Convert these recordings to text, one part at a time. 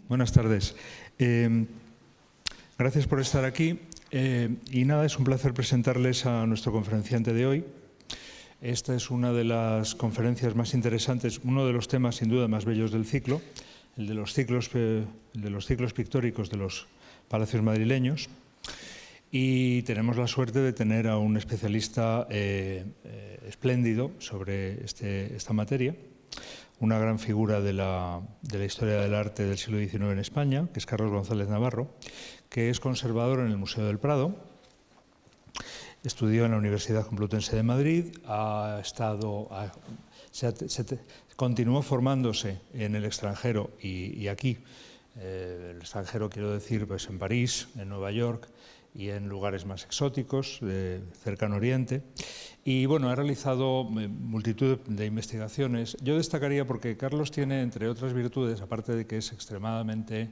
Buenas tardes. Gracias por estar aquí. Y nada, es un placer presentarles a nuestro conferenciante de hoy. Esta es una de las conferencias más interesantes, uno de los temas sin duda más bellos del ciclo, el de los ciclos pictóricos de los palacios madrileños. Y tenemos la suerte de tener a un especialista espléndido sobre esta materia, una gran figura de la historia del arte del siglo XIX en España, que es Carlos González Navarro, que es conservador en el Museo del Prado. Estudió en la Universidad Complutense de Madrid, continuó formándose en el extranjero y aquí. El extranjero quiero decir pues en París, en Nueva York y en lugares más exóticos, cercano Oriente. Y bueno, ha realizado multitud de investigaciones. Yo destacaría porque Carlos tiene, entre otras virtudes, aparte de que es extremadamente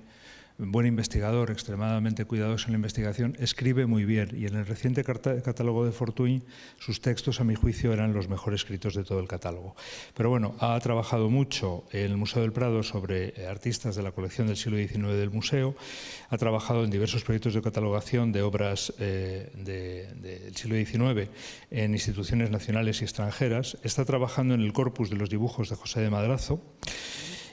buen investigador, extremadamente cuidadoso en la investigación, escribe muy bien y en el reciente catálogo de Fortuny sus textos, a mi juicio, eran los mejor escritos de todo el catálogo. Pero bueno, ha trabajado mucho en el Museo del Prado sobre artistas de la colección del siglo XIX del museo, ha trabajado en diversos proyectos de catalogación de obras del siglo XIX en instituciones nacionales y extranjeras, está trabajando en el corpus de los dibujos de José de Madrazo,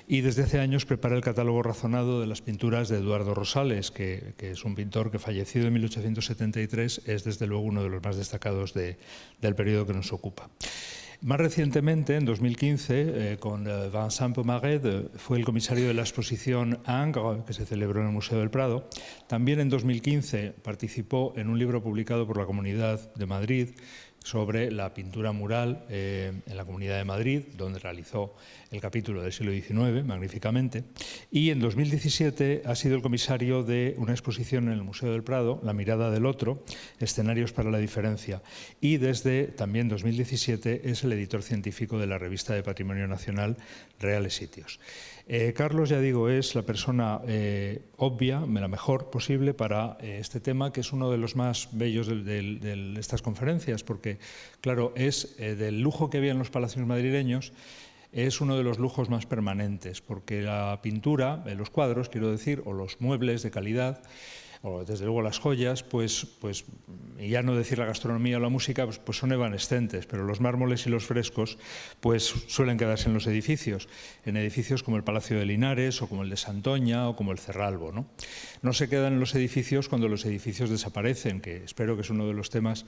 y desde hace años prepara el catálogo razonado de las pinturas de Eduardo Rosales, que es un pintor que, fallecido en 1873, es desde luego uno de los más destacados del periodo que nos ocupa. Más recientemente, en 2015, con Vincent Pomaret, fue el comisario de la exposición Ingres, que se celebró en el Museo del Prado. También en 2015 participó en un libro publicado por la Comunidad de Madrid sobre la pintura mural en la Comunidad de Madrid, donde realizó el capítulo del siglo XIX, magníficamente. Y en 2017 ha sido el comisario de una exposición en el Museo del Prado, La mirada del otro, escenarios para la diferencia. Y desde también 2017 es el editor científico de la revista de Patrimonio Nacional, Reales Sitios. Carlos, ya digo, es la persona obvia, la mejor posible para este tema, que es uno de los más bellos de estas conferencias, porque, claro, es del lujo que había en los palacios madrileños, es uno de los lujos más permanentes, porque la pintura, los cuadros, quiero decir, o los muebles de calidad, o desde luego las joyas, pues y ya no decir la gastronomía o la música, pues son evanescentes, pero los mármoles y los frescos pues suelen quedarse en los edificios, como el Palacio de Linares o como el de Santoña o como el Cerralbo, ¿no? No se quedan en los edificios cuando los edificios desaparecen, que espero que es uno de los temas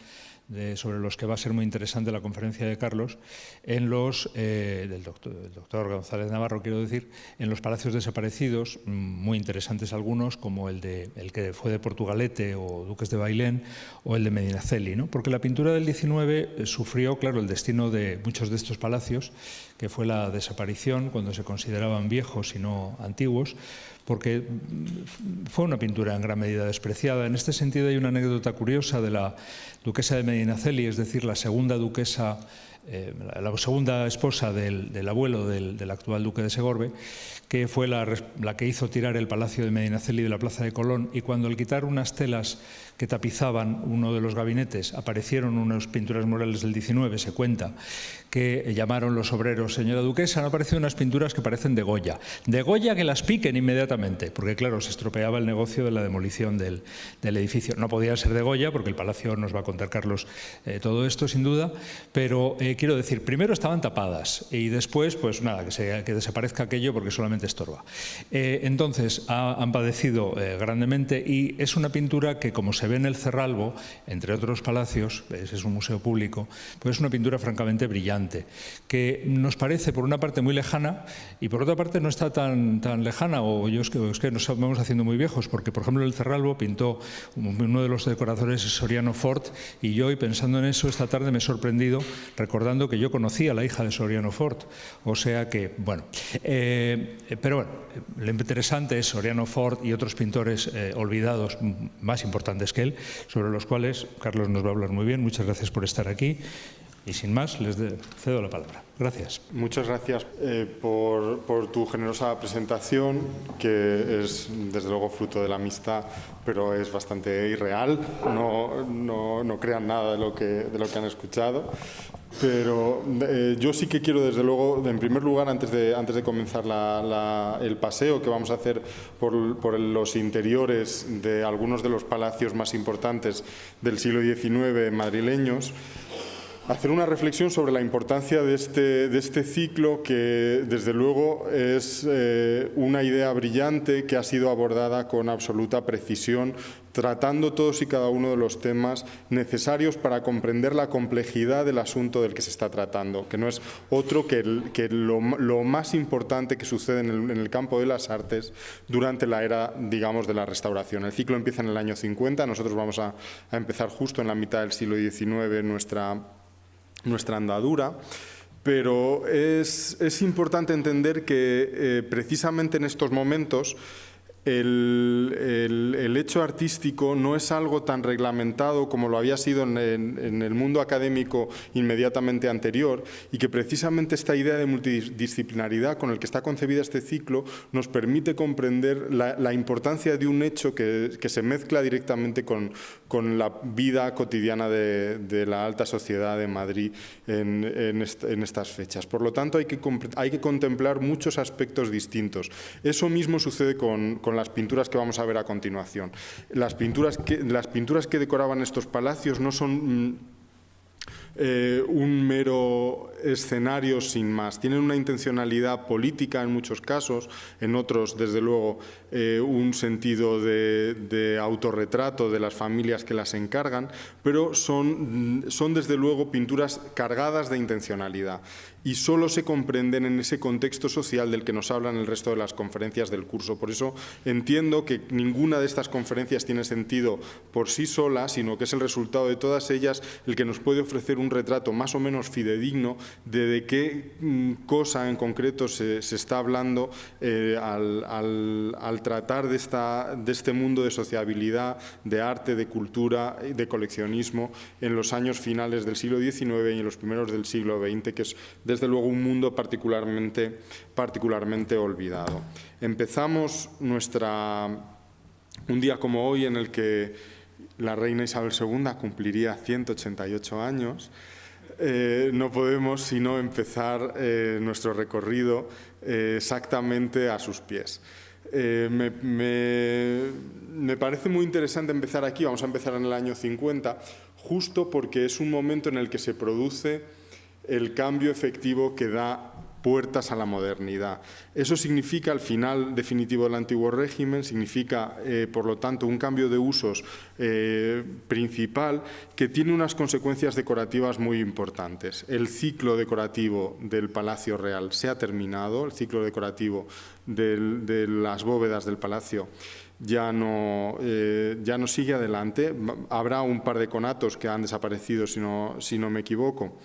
sobre los que va a ser muy interesante la conferencia de Carlos, del doctor González Navarro, quiero decir, en los palacios desaparecidos, muy interesantes algunos, como el que fue de Portugalete o Duques de Bailén o el de Medinaceli, ¿no? Porque la pintura del XIX sufrió, claro, el destino de muchos de estos palacios, que fue la desaparición cuando se consideraban viejos y no antiguos, porque fue una pintura en gran medida despreciada. En este sentido hay una anécdota curiosa de la duquesa de Medinaceli, es decir, la segunda duquesa, la segunda esposa del abuelo del actual duque de Segorbe, que fue la que hizo tirar el palacio de Medinaceli de la plaza de Colón, y cuando al quitar unas telas que tapizaban uno de los gabinetes aparecieron unas pinturas murales del XIX, se cuenta que llamaron los obreros: señora duquesa, han aparecido unas pinturas que parecen de Goya. De Goya, que las piquen inmediatamente, porque claro, se estropeaba el negocio de la demolición del edificio. No podía ser de Goya, porque el palacio, nos va a contar Carlos todo esto sin duda, pero quiero decir, primero estaban tapadas y después, pues nada, que desaparezca aquello porque solamente estorba. Entonces, han padecido grandemente, y es una pintura que, como se ve en el Cerralbo, entre otros palacios, es un museo público, pues es una pintura francamente brillante, que nos parece por una parte muy lejana y por otra parte no está tan lejana, o es que nos vamos haciendo muy viejos, porque por ejemplo el Cerralbo pintó uno de los decoradores, Soriano Fort, y yo, y pensando en eso esta tarde, me he sorprendido recordando que yo conocía a la hija de Soriano Fort, o sea que, bueno, pero bueno, lo interesante es Soriano Fort y otros pintores olvidados más importantes que él, sobre los cuales Carlos nos va a hablar muy bien. Muchas gracias por estar aquí. Y sin más, les cedo la palabra. Gracias. Muchas gracias por tu generosa presentación, que es desde luego fruto de la amistad, pero es bastante irreal. No crean nada de lo que han escuchado. Pero yo sí que quiero, desde luego, en primer lugar, antes de comenzar el paseo que vamos a hacer por los interiores de algunos de los palacios más importantes del siglo XIX madrileños, hacer una reflexión sobre la importancia de este ciclo, que desde luego es una idea brillante que ha sido abordada con absoluta precisión, tratando todos y cada uno de los temas necesarios para comprender la complejidad del asunto del que se está tratando, que no es otro que lo más importante que sucede en el campo de las artes durante la era, digamos, de la Restauración. El ciclo empieza en el año 50, nosotros vamos a empezar justo en la mitad del siglo XIX nuestra andadura, pero es importante entender que precisamente en estos momentos el hecho artístico no es algo tan reglamentado como lo había sido en el mundo académico inmediatamente anterior, y que precisamente esta idea de multidisciplinaridad con el que está concebida este ciclo nos permite comprender la importancia de un hecho que se mezcla directamente con la vida cotidiana de la alta sociedad de Madrid en estas fechas. Por lo tanto, hay que contemplar muchos aspectos distintos. Eso mismo sucede con las pinturas que vamos a ver a continuación. Las pinturas que decoraban estos palacios no son un mero escenario sin más. Tienen una intencionalidad política en muchos casos, en otros, desde luego, un sentido de autorretrato de las familias que las encargan, pero son desde luego pinturas cargadas de intencionalidad, y solo se comprenden en ese contexto social del que nos hablan el resto de las conferencias del curso. Por eso entiendo que ninguna de estas conferencias tiene sentido por sí sola, sino que es el resultado de todas ellas el que nos puede ofrecer un retrato más o menos fidedigno de qué cosa en concreto se está hablando al tratar de este mundo de sociabilidad, de arte, de cultura, de coleccionismo en los años finales del siglo XIX y en los primeros del siglo XX, que es desde luego un mundo particularmente olvidado. Empezamos un día como hoy, en el que la reina Isabel II cumpliría 188 años. No podemos sino empezar nuestro recorrido exactamente a sus pies. Me parece muy interesante empezar aquí. Vamos a empezar en el año 50, justo porque es un momento en el que se produce el cambio efectivo que da puertas a la modernidad. Eso significa el final definitivo del antiguo régimen, significa, por lo tanto, un cambio de usos principal que tiene unas consecuencias decorativas muy importantes. El ciclo decorativo del Palacio Real se ha terminado, el ciclo decorativo de las bóvedas del palacio ya no sigue adelante. Habrá un par de conatos que han desaparecido, si no me equivoco,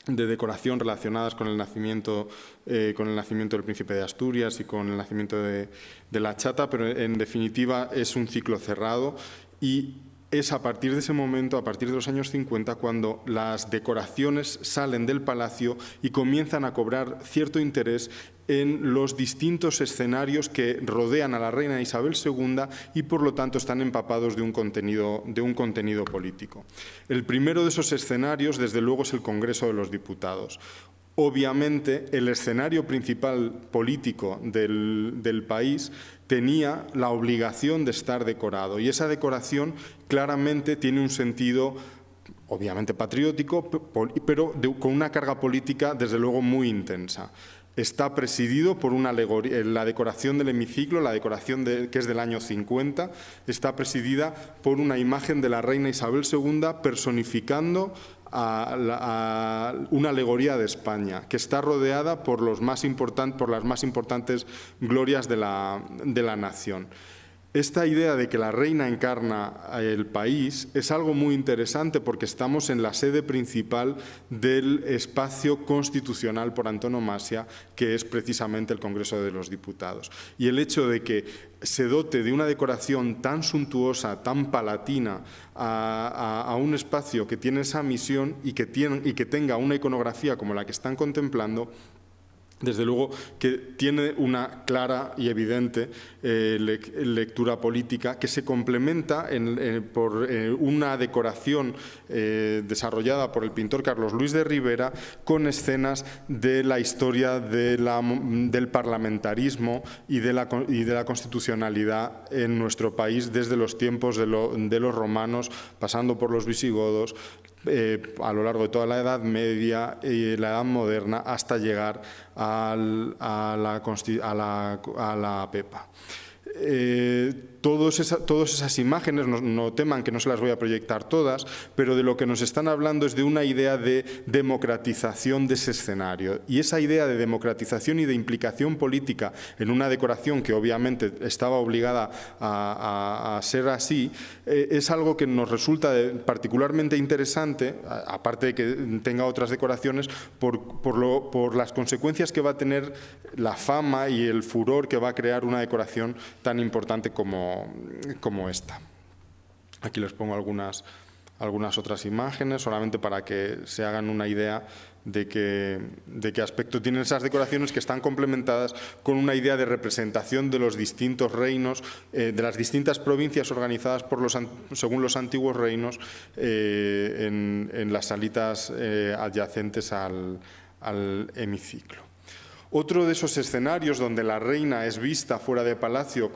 de decoración relacionadas con el nacimiento del príncipe de Asturias y con el nacimiento de la chata, pero en definitiva es un ciclo cerrado, y es a partir de ese momento, a partir de los años 50, cuando las decoraciones salen del palacio y comienzan a cobrar cierto interés en los distintos escenarios que rodean a la reina Isabel II y, por lo tanto, están empapados de un contenido político. El primero de esos escenarios, desde luego, es el Congreso de los Diputados. Obviamente, el escenario principal político del país tenía la obligación de estar decorado, y esa decoración claramente tiene un sentido obviamente patriótico, pero con una carga política desde luego muy intensa. Está presidido por una alegoría. La decoración del hemiciclo, la decoración que es del año 50, está presidida por una imagen de la reina Isabel II personificando a una alegoría de España, que está rodeada por las más importantes glorias de la nación. Esta idea de que la reina encarna el país es algo muy interesante, porque estamos en la sede principal del espacio constitucional por antonomasia, que es precisamente el Congreso de los Diputados. Y el hecho de que se dote de una decoración tan suntuosa, tan palatina a un espacio que tiene esa misión y que tenga una iconografía como la que están contemplando, desde luego que tiene una clara y evidente lectura política que se complementa por una decoración desarrollada por el pintor Carlos Luis de Rivera con escenas de la historia del parlamentarismo y de la constitucionalidad en nuestro país desde los tiempos de los romanos, pasando por los visigodos, a lo largo de toda la Edad Media y la Edad Moderna, hasta llegar a la Pepa. Todas esas imágenes, no teman que no se las voy a proyectar todas, pero de lo que nos están hablando es de una idea de democratización de ese escenario. Y esa idea de democratización y de implicación política en una decoración que obviamente estaba obligada a ser así, es algo que nos resulta particularmente interesante, aparte de que tenga otras decoraciones, por las consecuencias que va a tener la fama y el furor que va a crear una decoración tan importante como esta. Aquí les pongo algunas otras imágenes, solamente para que se hagan una idea de qué aspecto tienen esas decoraciones, que están complementadas con una idea de representación de los distintos reinos, de las distintas provincias organizadas según los antiguos reinos, en las salitas adyacentes al hemiciclo. Otro de esos escenarios donde la reina es vista fuera de palacio,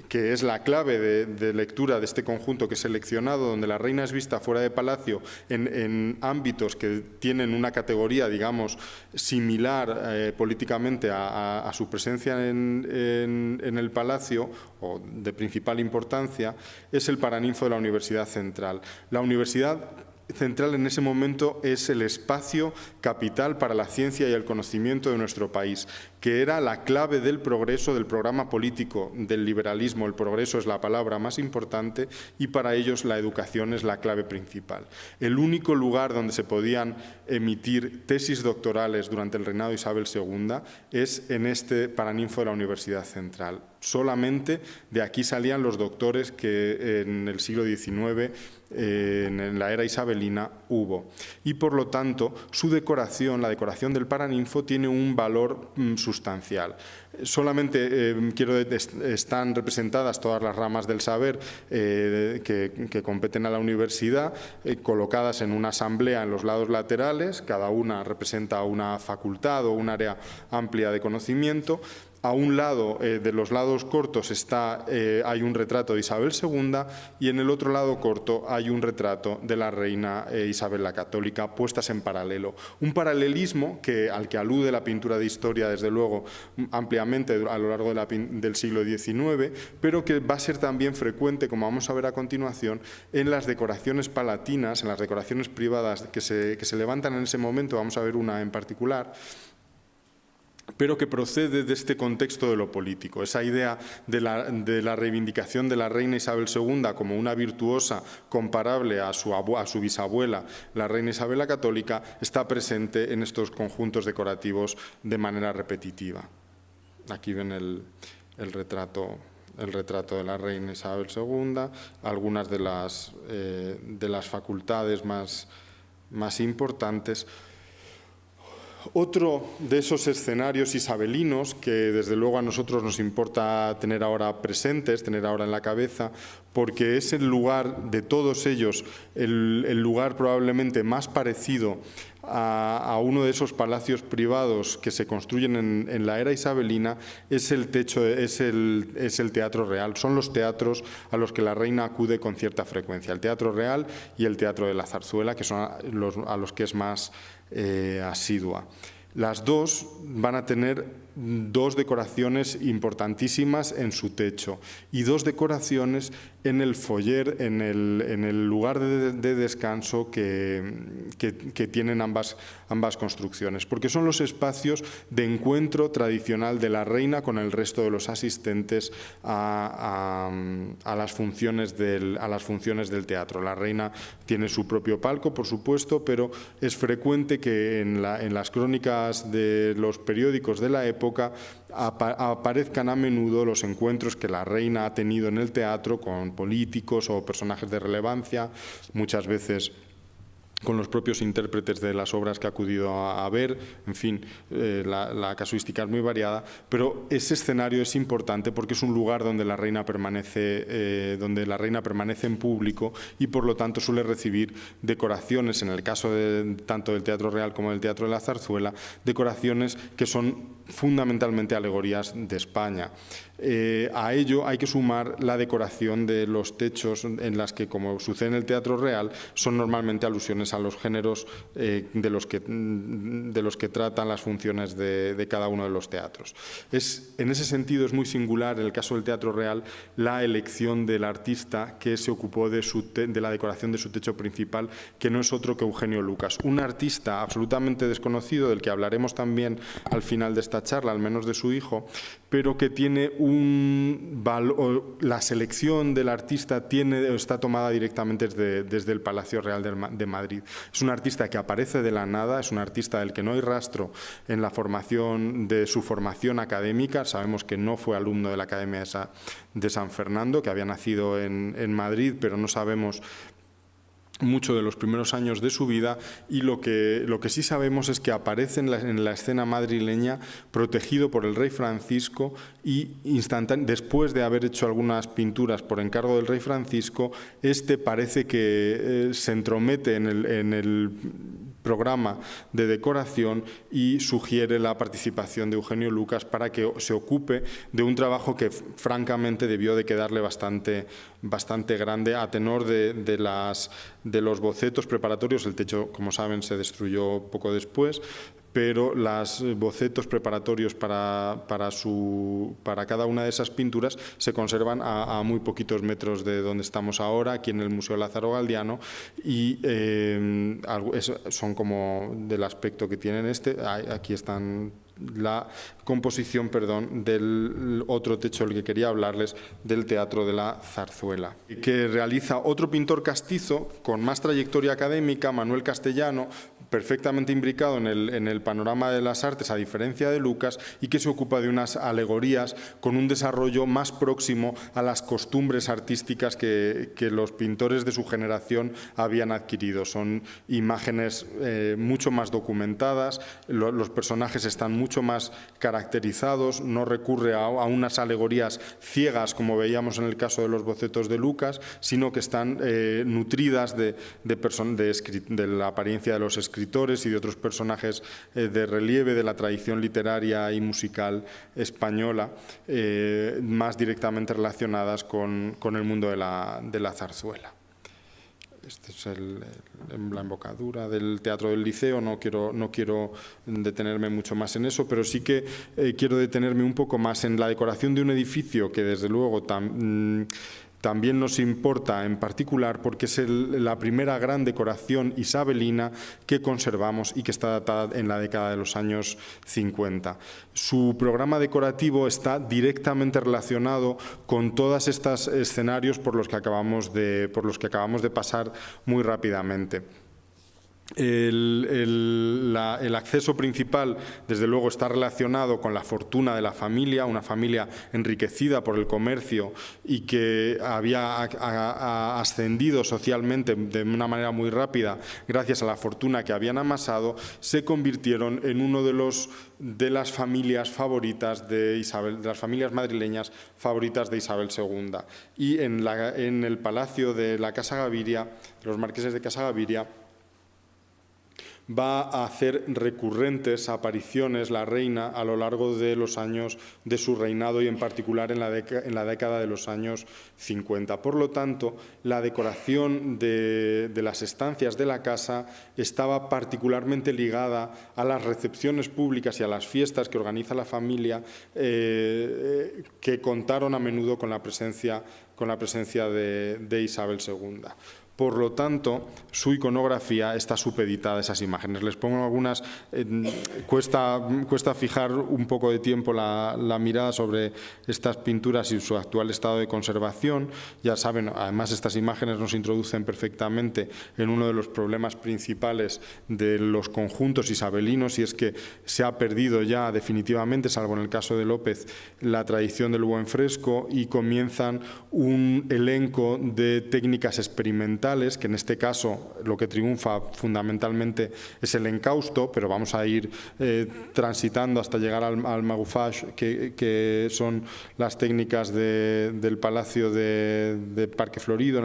que es la clave de lectura de este conjunto que he seleccionado, donde la reina es vista fuera de palacio en ámbitos que tienen una categoría, digamos, similar políticamente a su presencia en el palacio, o de principal importancia, es el Paraninfo de la Universidad Central. La Universidad Central en ese momento es el espacio capital para la ciencia y el conocimiento de nuestro país, que era la clave del progreso, del programa político del liberalismo. El progreso es la palabra más importante y para ellos la educación es la clave principal. El único lugar donde se podían emitir tesis doctorales durante el reinado de Isabel II es en este Paraninfo de la Universidad Central. Solamente de aquí salían los doctores que en el siglo XIX, en la era isabelina, hubo. Y por lo tanto, su decoración, la decoración del Paraninfo, tiene un valor sustancial. Solamente están representadas todas las ramas del saber que competen a la universidad, colocadas en una asamblea en los lados laterales, cada una representa una facultad o un área amplia de conocimiento. A un lado, de los lados cortos, hay un retrato de Isabel II y en el otro lado corto hay un retrato de la reina Isabel la Católica, puestas en paralelo. Un paralelismo al que alude la pintura de historia, desde luego, ampliamente a lo largo del siglo XIX, pero que va a ser también frecuente, como vamos a ver a continuación, en las decoraciones palatinas, en las decoraciones privadas que se levantan en ese momento. Vamos a ver una en particular, pero que procede de este contexto de lo político. Esa idea de la reivindicación de la reina Isabel II como una virtuosa comparable a su bisabuela, la reina Isabel la Católica, está presente en estos conjuntos decorativos de manera repetitiva. Aquí ven el retrato de la reina Isabel II, algunas de las facultades más importantes. Otro de esos escenarios isabelinos que desde luego a nosotros nos importa tener ahora presentes, tener ahora en la cabeza, porque es el lugar de todos ellos, el lugar probablemente más parecido a uno de esos palacios privados que se construyen en la era isabelina, es el Teatro Real. Son los teatros a los que la reina acude con cierta frecuencia, el Teatro Real y el Teatro de la Zarzuela, que son a los que es más asidua. Las dos van a tener dos decoraciones importantísimas en su techo y dos decoraciones en el foyer, en el lugar de descanso que tienen ambas construcciones, porque son los espacios de encuentro tradicional de la reina con el resto de los asistentes a las funciones del teatro. La reina tiene su propio palco, por supuesto, pero es frecuente que en las crónicas de los periódicos de la época aparezcan a menudo los encuentros que la reina ha tenido en el teatro con políticos o personajes de relevancia, muchas veces con los propios intérpretes de las obras que ha acudido a ver, en fin, la casuística es muy variada, pero ese escenario es importante porque es un lugar donde la reina permanece en público y por lo tanto suele recibir decoraciones, en el caso tanto del Teatro Real como del Teatro de la Zarzuela, decoraciones que son fundamentalmente alegorías de España. A ello hay que sumar la decoración de los techos en las que, como sucede en el Teatro Real, son normalmente alusiones a los géneros de los que tratan las funciones de cada uno de los teatros. En ese sentido es muy singular, en el caso del Teatro Real, la elección del artista que se ocupó de la decoración de su techo principal, que no es otro que Eugenio Lucas, un artista absolutamente desconocido, del que hablaremos también al final de esta charla, al menos de su hijo, pero que tiene la selección del artista está tomada directamente desde el Palacio Real de Madrid. Es un artista que aparece de la nada, es un artista del que no hay rastro en la formación de su formación académica. Sabemos que no fue alumno de la Academia de San Fernando, que había nacido en Madrid, pero no sabemos mucho de los primeros años de su vida, y lo que sí sabemos es que aparece en la escena madrileña protegido por el rey Francisco y después de haber hecho algunas pinturas por encargo del rey Francisco, parece que se entromete en el programa de decoración y sugiere la participación de Eugenio Lucas para que se ocupe de un trabajo que francamente debió de quedarle bastante grande a tenor de los bocetos preparatorios. El techo, como saben, se destruyó poco después, pero los bocetos preparatorios para cada una de esas pinturas se conservan a muy poquitos metros de donde estamos ahora, aquí en el Museo Lázaro Galdiano, y son como del aspecto que tienen aquí están la composición, del otro techo del que quería hablarles, del Teatro de la Zarzuela, que realiza otro pintor castizo con más trayectoria académica, Manuel Castellano, perfectamente imbricado en el panorama de las artes, a diferencia de Lucas, y que se ocupa de unas alegorías con un desarrollo más próximo a las costumbres artísticas que los pintores de su generación habían adquirido. Son imágenes mucho más documentadas, los personajes están mucho más caracterizados, no recurre a unas alegorías ciegas como veíamos en el caso de los bocetos de Lucas, sino que están nutridas de la apariencia de los escritores y de otros personajes de relieve de la tradición literaria y musical española, más directamente relacionadas con el mundo de la zarzuela. Esta es la embocadura del Teatro del Liceo. No quiero detenerme mucho más en eso, pero sí que quiero detenerme un poco más en la decoración de un edificio que desde luego también nos importa en particular porque es la primera gran decoración isabelina que conservamos y que está datada en la década de los años 50. Su programa decorativo está directamente relacionado con todos estos escenarios por los que acabamos de pasar muy rápidamente. El acceso principal, desde luego, está relacionado con la fortuna de la familia, una familia enriquecida por el comercio y que había ascendido socialmente de una manera muy rápida gracias a la fortuna que habían amasado. Se convirtieron en uno de las familias favoritas de las familias madrileñas favoritas de Isabel II. Y en el palacio de la Casa Gaviria, los marqueses de Casa Gaviria, va a hacer recurrentes apariciones la reina a lo largo de los años de su reinado y en particular en la década de los años 50. Por lo tanto, la decoración de las estancias de la casa estaba particularmente ligada a las recepciones públicas y a las fiestas que organiza la familia, que contaron a menudo con la presencia de Isabel II. Por lo tanto, su iconografía está supeditada a esas imágenes. Les pongo algunas. Cuesta fijar un poco de tiempo la mirada sobre estas pinturas y su actual estado de conservación. Ya saben, además, estas imágenes nos introducen perfectamente en uno de los problemas principales de los conjuntos isabelinos, y es que se ha perdido ya definitivamente, salvo en el caso de López, la tradición del buen fresco, y comienzan un elenco de técnicas experimentales ornamentales, que en este caso lo que triunfa fundamentalmente es el encausto, pero vamos a ir transitando hasta llegar al magoufage, que son las técnicas del Palacio de Parque Florido,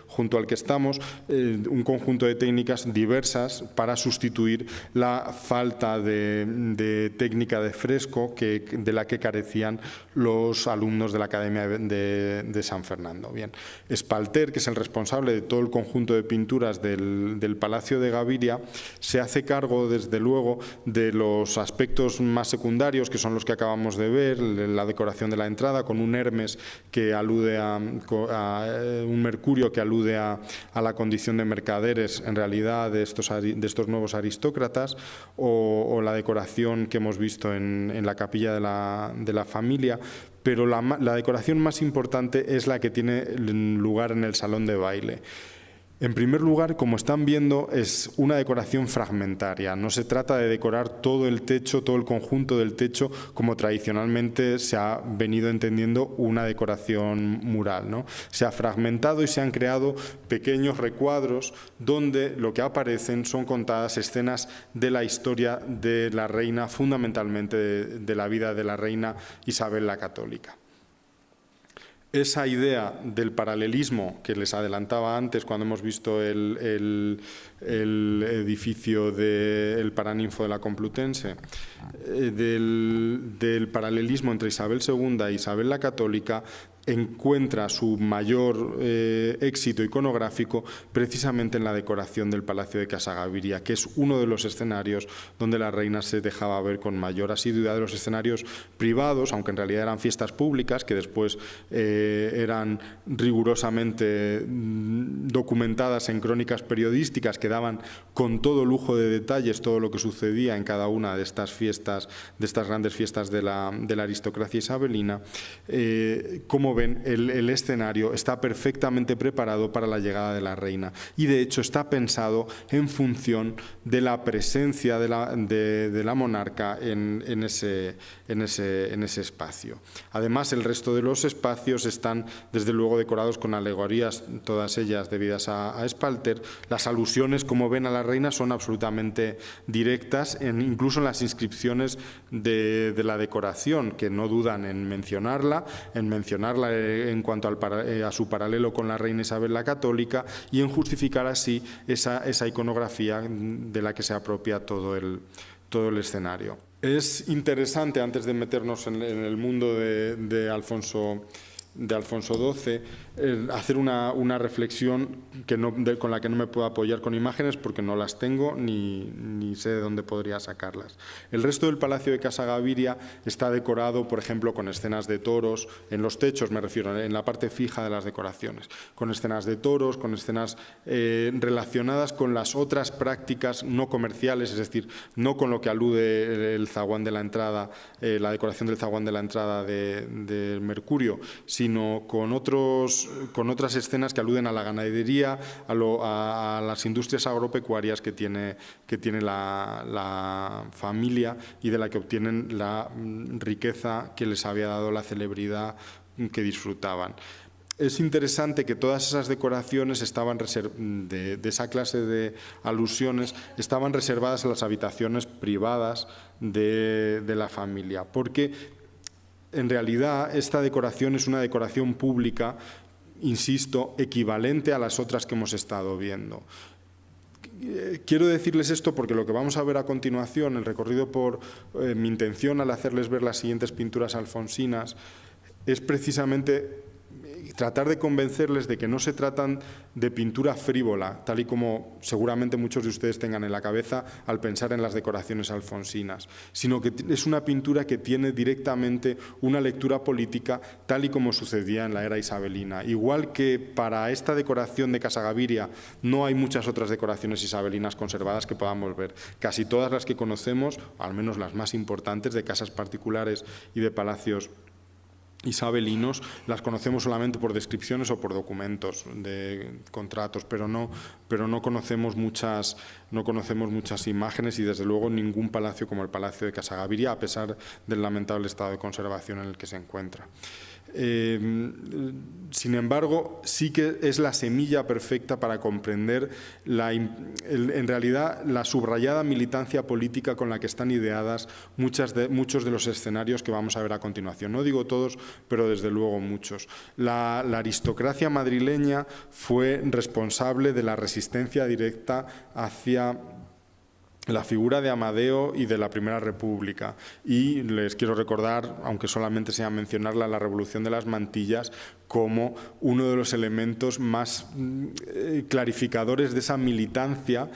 junto al que estamos, un conjunto de técnicas diversas para sustituir la falta de técnica de fresco de la que carecían los alumnos de la Academia de San Fernando. Bien, Espalter, que es el responsable de todo el conjunto de pinturas del Palacio de Gaviria, se hace cargo, desde luego, de los aspectos más secundarios, que son los que acabamos de ver, la decoración de la entrada, con un Hermes que alude a un Mercurio que alude a la condición de mercaderes, en realidad, de estos nuevos aristócratas, o la decoración que hemos visto en la capilla de la familia. Pero la decoración más importante es la que tiene lugar en el salón de baile. En primer lugar, como están viendo, es una decoración fragmentaria. No se trata de decorar todo el techo, todo el conjunto del techo, como tradicionalmente se ha venido entendiendo una decoración mural, ¿no? Se ha fragmentado y se han creado pequeños recuadros donde lo que aparecen son contadas escenas de la historia de la reina, fundamentalmente de la vida de la reina Isabel la Católica. Esa idea del paralelismo que les adelantaba antes cuando hemos visto el edificio del Paraninfo de la Complutense, del paralelismo entre Isabel II e Isabel la Católica, encuentra su mayor éxito iconográfico precisamente en la decoración del Palacio de Casa Gaviria, que es uno de los escenarios donde la reina se dejaba ver con mayor asiduidad, de los escenarios privados, aunque en realidad eran fiestas públicas, que después eran rigurosamente documentadas en crónicas periodísticas que daban con todo lujo de detalles todo lo que sucedía en cada una de estas fiestas, de estas grandes fiestas de la aristocracia isabelina. Como ven, el escenario está perfectamente preparado para la llegada de la reina y, de hecho, está pensado en función de la presencia de la monarca en ese espacio. Además, el resto de los espacios están, desde luego, decorados con alegorías, todas ellas debidas a Espalter. Las alusiones, como ven, a la reina son absolutamente directas, incluso en las inscripciones de la decoración, que no dudan en mencionarla en cuanto a su paralelo con la reina Isabel la Católica y en justificar así esa iconografía de la que se apropia todo el escenario. Es interesante, antes de meternos en el mundo de Alfonso XII, hacer una reflexión con la que no me puedo apoyar con imágenes porque no las tengo ni sé de dónde podría sacarlas. El resto del Palacio de Casa Gaviria está decorado, por ejemplo, con escenas de toros, en los techos me refiero, en la parte fija de las decoraciones, con escenas de toros, con escenas relacionadas con las otras prácticas no comerciales, es decir, no con lo que alude el zaguán de la entrada, la decoración del zaguán de la entrada de Mercurio, sino con otras escenas que aluden a la ganadería, a las industrias agropecuarias que tiene la familia y de la que obtienen la riqueza que les había dado la celebridad que disfrutaban. Es interesante que todas esas decoraciones de esa clase de alusiones estaban reservadas a las habitaciones privadas de la familia, porque en realidad esta decoración es una decoración pública, insisto, equivalente a las otras que hemos estado viendo. Quiero decirles esto porque lo que vamos a ver a continuación, el recorrido por mi intención al hacerles ver las siguientes pinturas alfonsinas, es precisamente tratar de convencerles de que no se tratan de pintura frívola, tal y como seguramente muchos de ustedes tengan en la cabeza al pensar en las decoraciones alfonsinas, sino que es una pintura que tiene directamente una lectura política, tal y como sucedía en la era isabelina. Igual que para esta decoración de Casa Gaviria no hay muchas otras decoraciones isabelinas conservadas que podamos ver. Casi todas las que conocemos, al menos las más importantes, de casas particulares y de palacios isabelinos, las conocemos solamente por descripciones o por documentos de contratos, pero no conocemos muchas imágenes y desde luego ningún palacio como el Palacio de Casa Gaviria, a pesar del lamentable estado de conservación en el que se encuentra. Sin embargo, sí que es la semilla perfecta para comprender en realidad la subrayada militancia política con la que están ideadas muchos de los escenarios que vamos a ver a continuación. No digo todos, pero desde luego muchos. La aristocracia madrileña fue responsable de la resistencia directa hacia la figura de Amadeo y de la Primera República. Y les quiero recordar, aunque solamente sea mencionarla, la Revolución de las Mantillas como uno de los elementos más clarificadores de esa militancia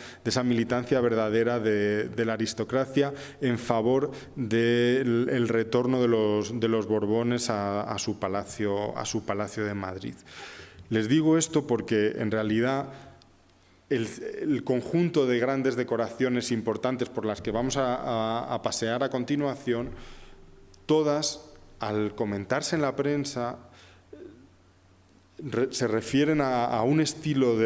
verdadera de la aristocracia en favor del retorno de los Borbones a su palacio de Madrid. Les digo esto porque en realidad el conjunto de grandes decoraciones importantes por las que vamos a pasear a continuación, todas, al comentarse en la prensa, se refieren a un estilo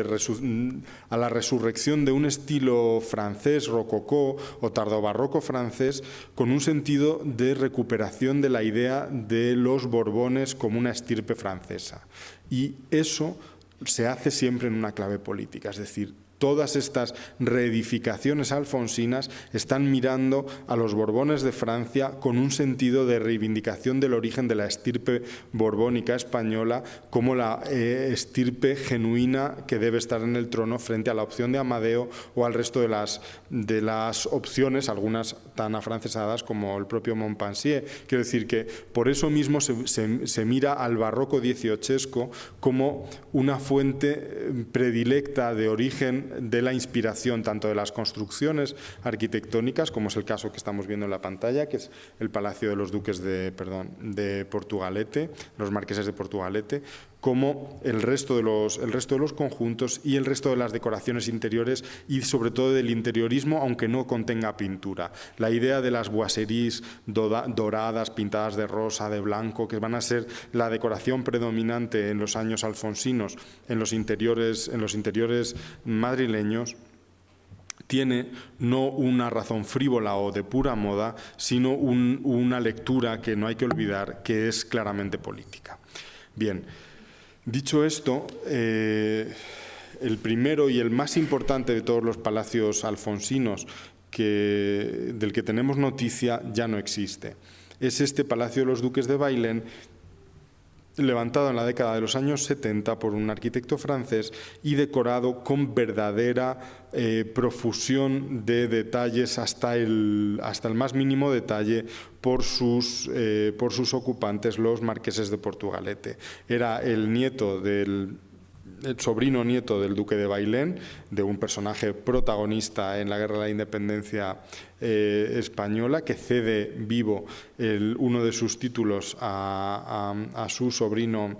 a la resurrección de un estilo francés, rococó o tardobarroco francés, con un sentido de recuperación de la idea de los Borbones como una estirpe francesa. Y eso se hace siempre en una clave política, es decir, todas estas reedificaciones alfonsinas están mirando a los Borbones de Francia con un sentido de reivindicación del origen de la estirpe borbónica española como la estirpe genuina que debe estar en el trono frente a la opción de Amadeo o al resto de las opciones, algunas tan afrancesadas como el propio Montpensier. Quiero decir que por eso mismo se mira al barroco dieciochesco como una fuente predilecta de origen de la inspiración tanto de las construcciones arquitectónicas, como es el caso que estamos viendo en la pantalla, que es el Palacio de los Duques de Portugalete, los Marqueses de Portugalete, como el resto de los conjuntos y el resto de las decoraciones interiores y sobre todo del interiorismo, aunque no contenga pintura. La idea de las boiseries doradas, pintadas de rosa, de blanco, que van a ser la decoración predominante en los años alfonsinos en los interiores madrileños, tiene no una razón frívola o de pura moda, sino una lectura que no hay que olvidar, que es claramente política. Bien, dicho esto, el primero y el más importante de todos los palacios alfonsinos del que tenemos noticia ya no existe. Es este Palacio de los Duques de Bailén, levantado en la década de los años 70 por un arquitecto francés y decorado con verdadera profusión de detalles hasta el más mínimo detalle por sus ocupantes, los marqueses de Portugalete. Era el sobrino nieto del duque de Bailén, de un personaje protagonista en la Guerra de la Independencia española, que cede vivo uno de sus títulos a su sobrino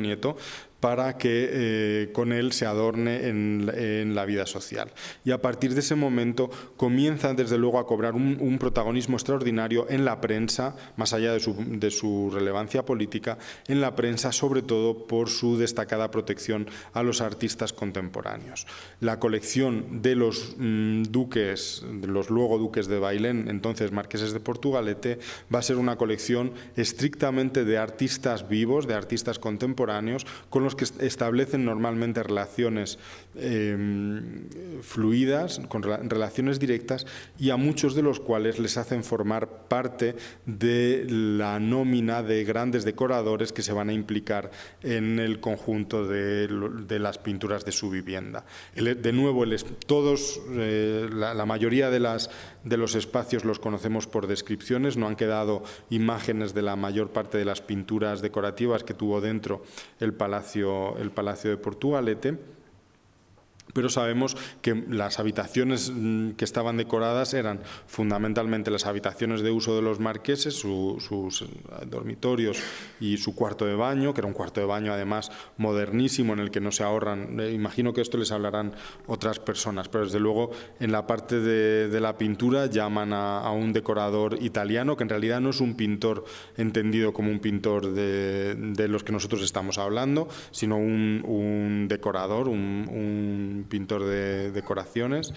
nieto, para que con él se adorne en la vida social. Y a partir de ese momento comienza desde luego a cobrar un protagonismo extraordinario en la prensa, más allá de su relevancia política, en la prensa, sobre todo por su destacada protección a los artistas contemporáneos. La colección de los los luego duques de Bailén, entonces marqueses de Portugalete, va a ser una colección estrictamente de artistas vivos, de artistas contemporáneos, con los que establecen normalmente relaciones fluidas, con relaciones directas, y a muchos de los cuales les hacen formar parte de la nómina de grandes decoradores que se van a implicar en el conjunto de las pinturas de su vivienda. De nuevo, la mayoría de los espacios los conocemos por descripciones, no han quedado imágenes de la mayor parte de las pinturas decorativas que tuvo dentro el Palacio de Portugalete, pero sabemos que las habitaciones que estaban decoradas eran fundamentalmente las habitaciones de uso de los marqueses, sus dormitorios y su cuarto de baño, que era un cuarto de baño además modernísimo en el que no se ahorran. Imagino que esto les hablarán otras personas, pero desde luego en la parte de la pintura llaman a un decorador italiano, que en realidad no es un pintor entendido como un pintor de los que nosotros estamos hablando, sino un decorador, un pintor de decoraciones,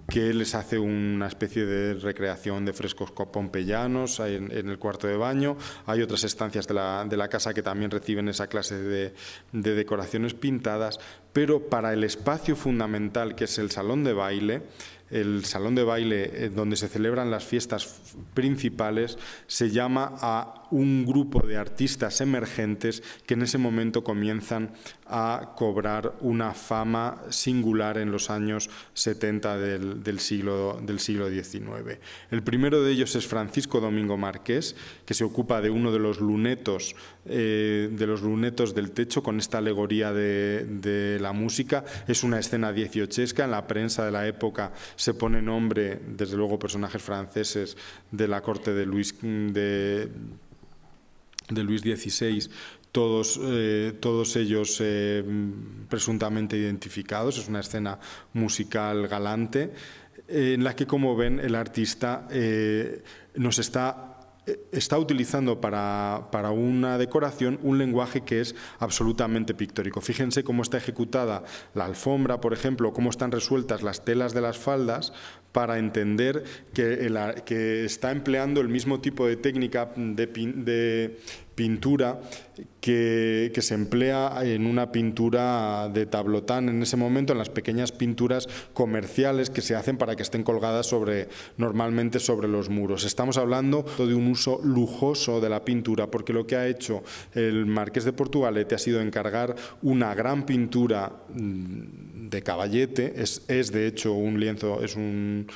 que les hace una especie de recreación de frescos pompeyanos en el cuarto de baño. Hay otras estancias de la casa que también reciben esa clase de decoraciones pintadas, pero para el espacio fundamental, que es el salón de baile donde se celebran las fiestas principales, se llama a un grupo de artistas emergentes que en ese momento comienzan a cobrar una fama singular en los años 70 del siglo XIX. El primero de ellos es Francisco Domingo Marqués, que se ocupa de uno de los lunetos del techo con esta alegoría de la música. Es una escena dieciochesca. En la prensa de la época se pone nombre, desde luego, personajes franceses de la corte de Luis XVI, todos ellos presuntamente identificados. Es una escena musical galante en la que, como ven, el artista nos está utilizando para una decoración un lenguaje que es absolutamente pictórico. Fíjense cómo está ejecutada la alfombra, por ejemplo, cómo están resueltas las telas de las faldas, para entender que está empleando el mismo tipo de técnica de pintura que se emplea en una pintura de tablotán en ese momento, en las pequeñas pinturas comerciales que se hacen para que estén colgadas normalmente sobre los muros. Estamos hablando de un uso lujoso de la pintura, porque lo que ha hecho el Marqués de Portugalete ha sido encargar una gran pintura de caballete. Es de hecho un lienzo, es un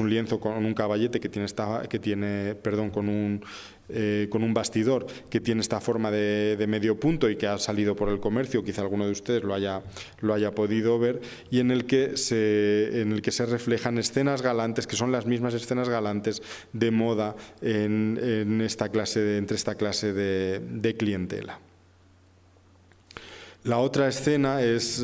lienzo con un caballete con un bastidor que tiene esta forma de medio punto y que ha salido por el comercio. Quizá alguno de ustedes lo haya podido ver, y en el que se reflejan escenas galantes, que son las mismas escenas galantes de moda entre esta clase de clientela. La otra escena es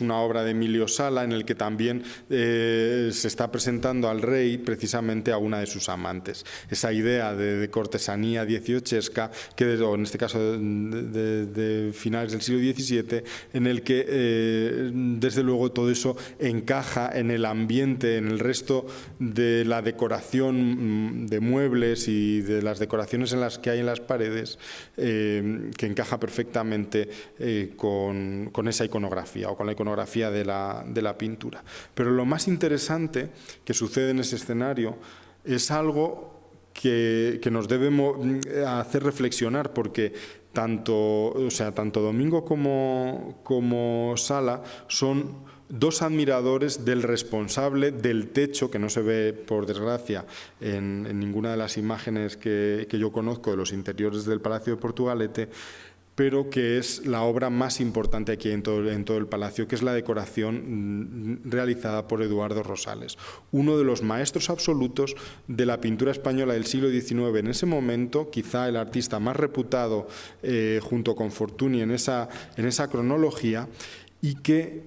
una obra de Emilio Sala, en el que también se está presentando al rey precisamente a una de sus amantes. Esa idea de cortesanía dieciochesca, o en este caso de finales del siglo XVII, en el que desde luego todo eso encaja en el ambiente, en el resto de la decoración de muebles y de las decoraciones en las que hay en las paredes, que encaja perfectamente con esa iconografía o con la iconografía de la pintura. Pero lo más interesante que sucede en ese escenario es algo que nos debe hacer reflexionar, porque tanto Domingo como Sala son dos admiradores del responsable del techo, que no se ve, por desgracia, en ninguna de las imágenes que yo conozco de los interiores del Palacio de Portugalete, pero que es la obra más importante aquí en todo el palacio, que es la decoración realizada por Eduardo Rosales, uno de los maestros absolutos de la pintura española del siglo XIX. En ese momento, quizá el artista más reputado, junto con Fortuny, en esa cronología, y que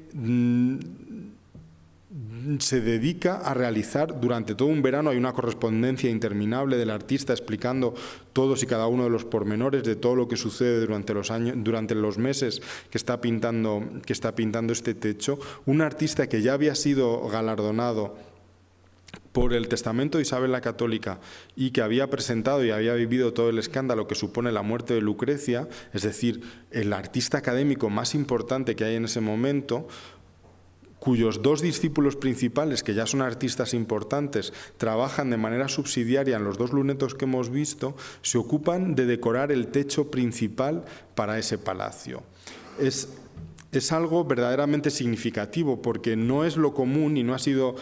se dedica a realizar durante todo un verano. Hay una correspondencia interminable del artista explicando todos y cada uno de los pormenores de todo lo que sucede durante los meses que está pintando este techo. Un artista que ya había sido galardonado por el testamento de Isabel la Católica y que había presentado y había vivido todo el escándalo que supone la muerte de Lucrecia, es decir, el artista académico más importante que hay en ese momento, cuyos dos discípulos principales, que ya son artistas importantes, trabajan de manera subsidiaria en los dos lunetos que hemos visto, se ocupan de decorar el techo principal para ese palacio. Es algo verdaderamente significativo, porque no es lo común y no ha sido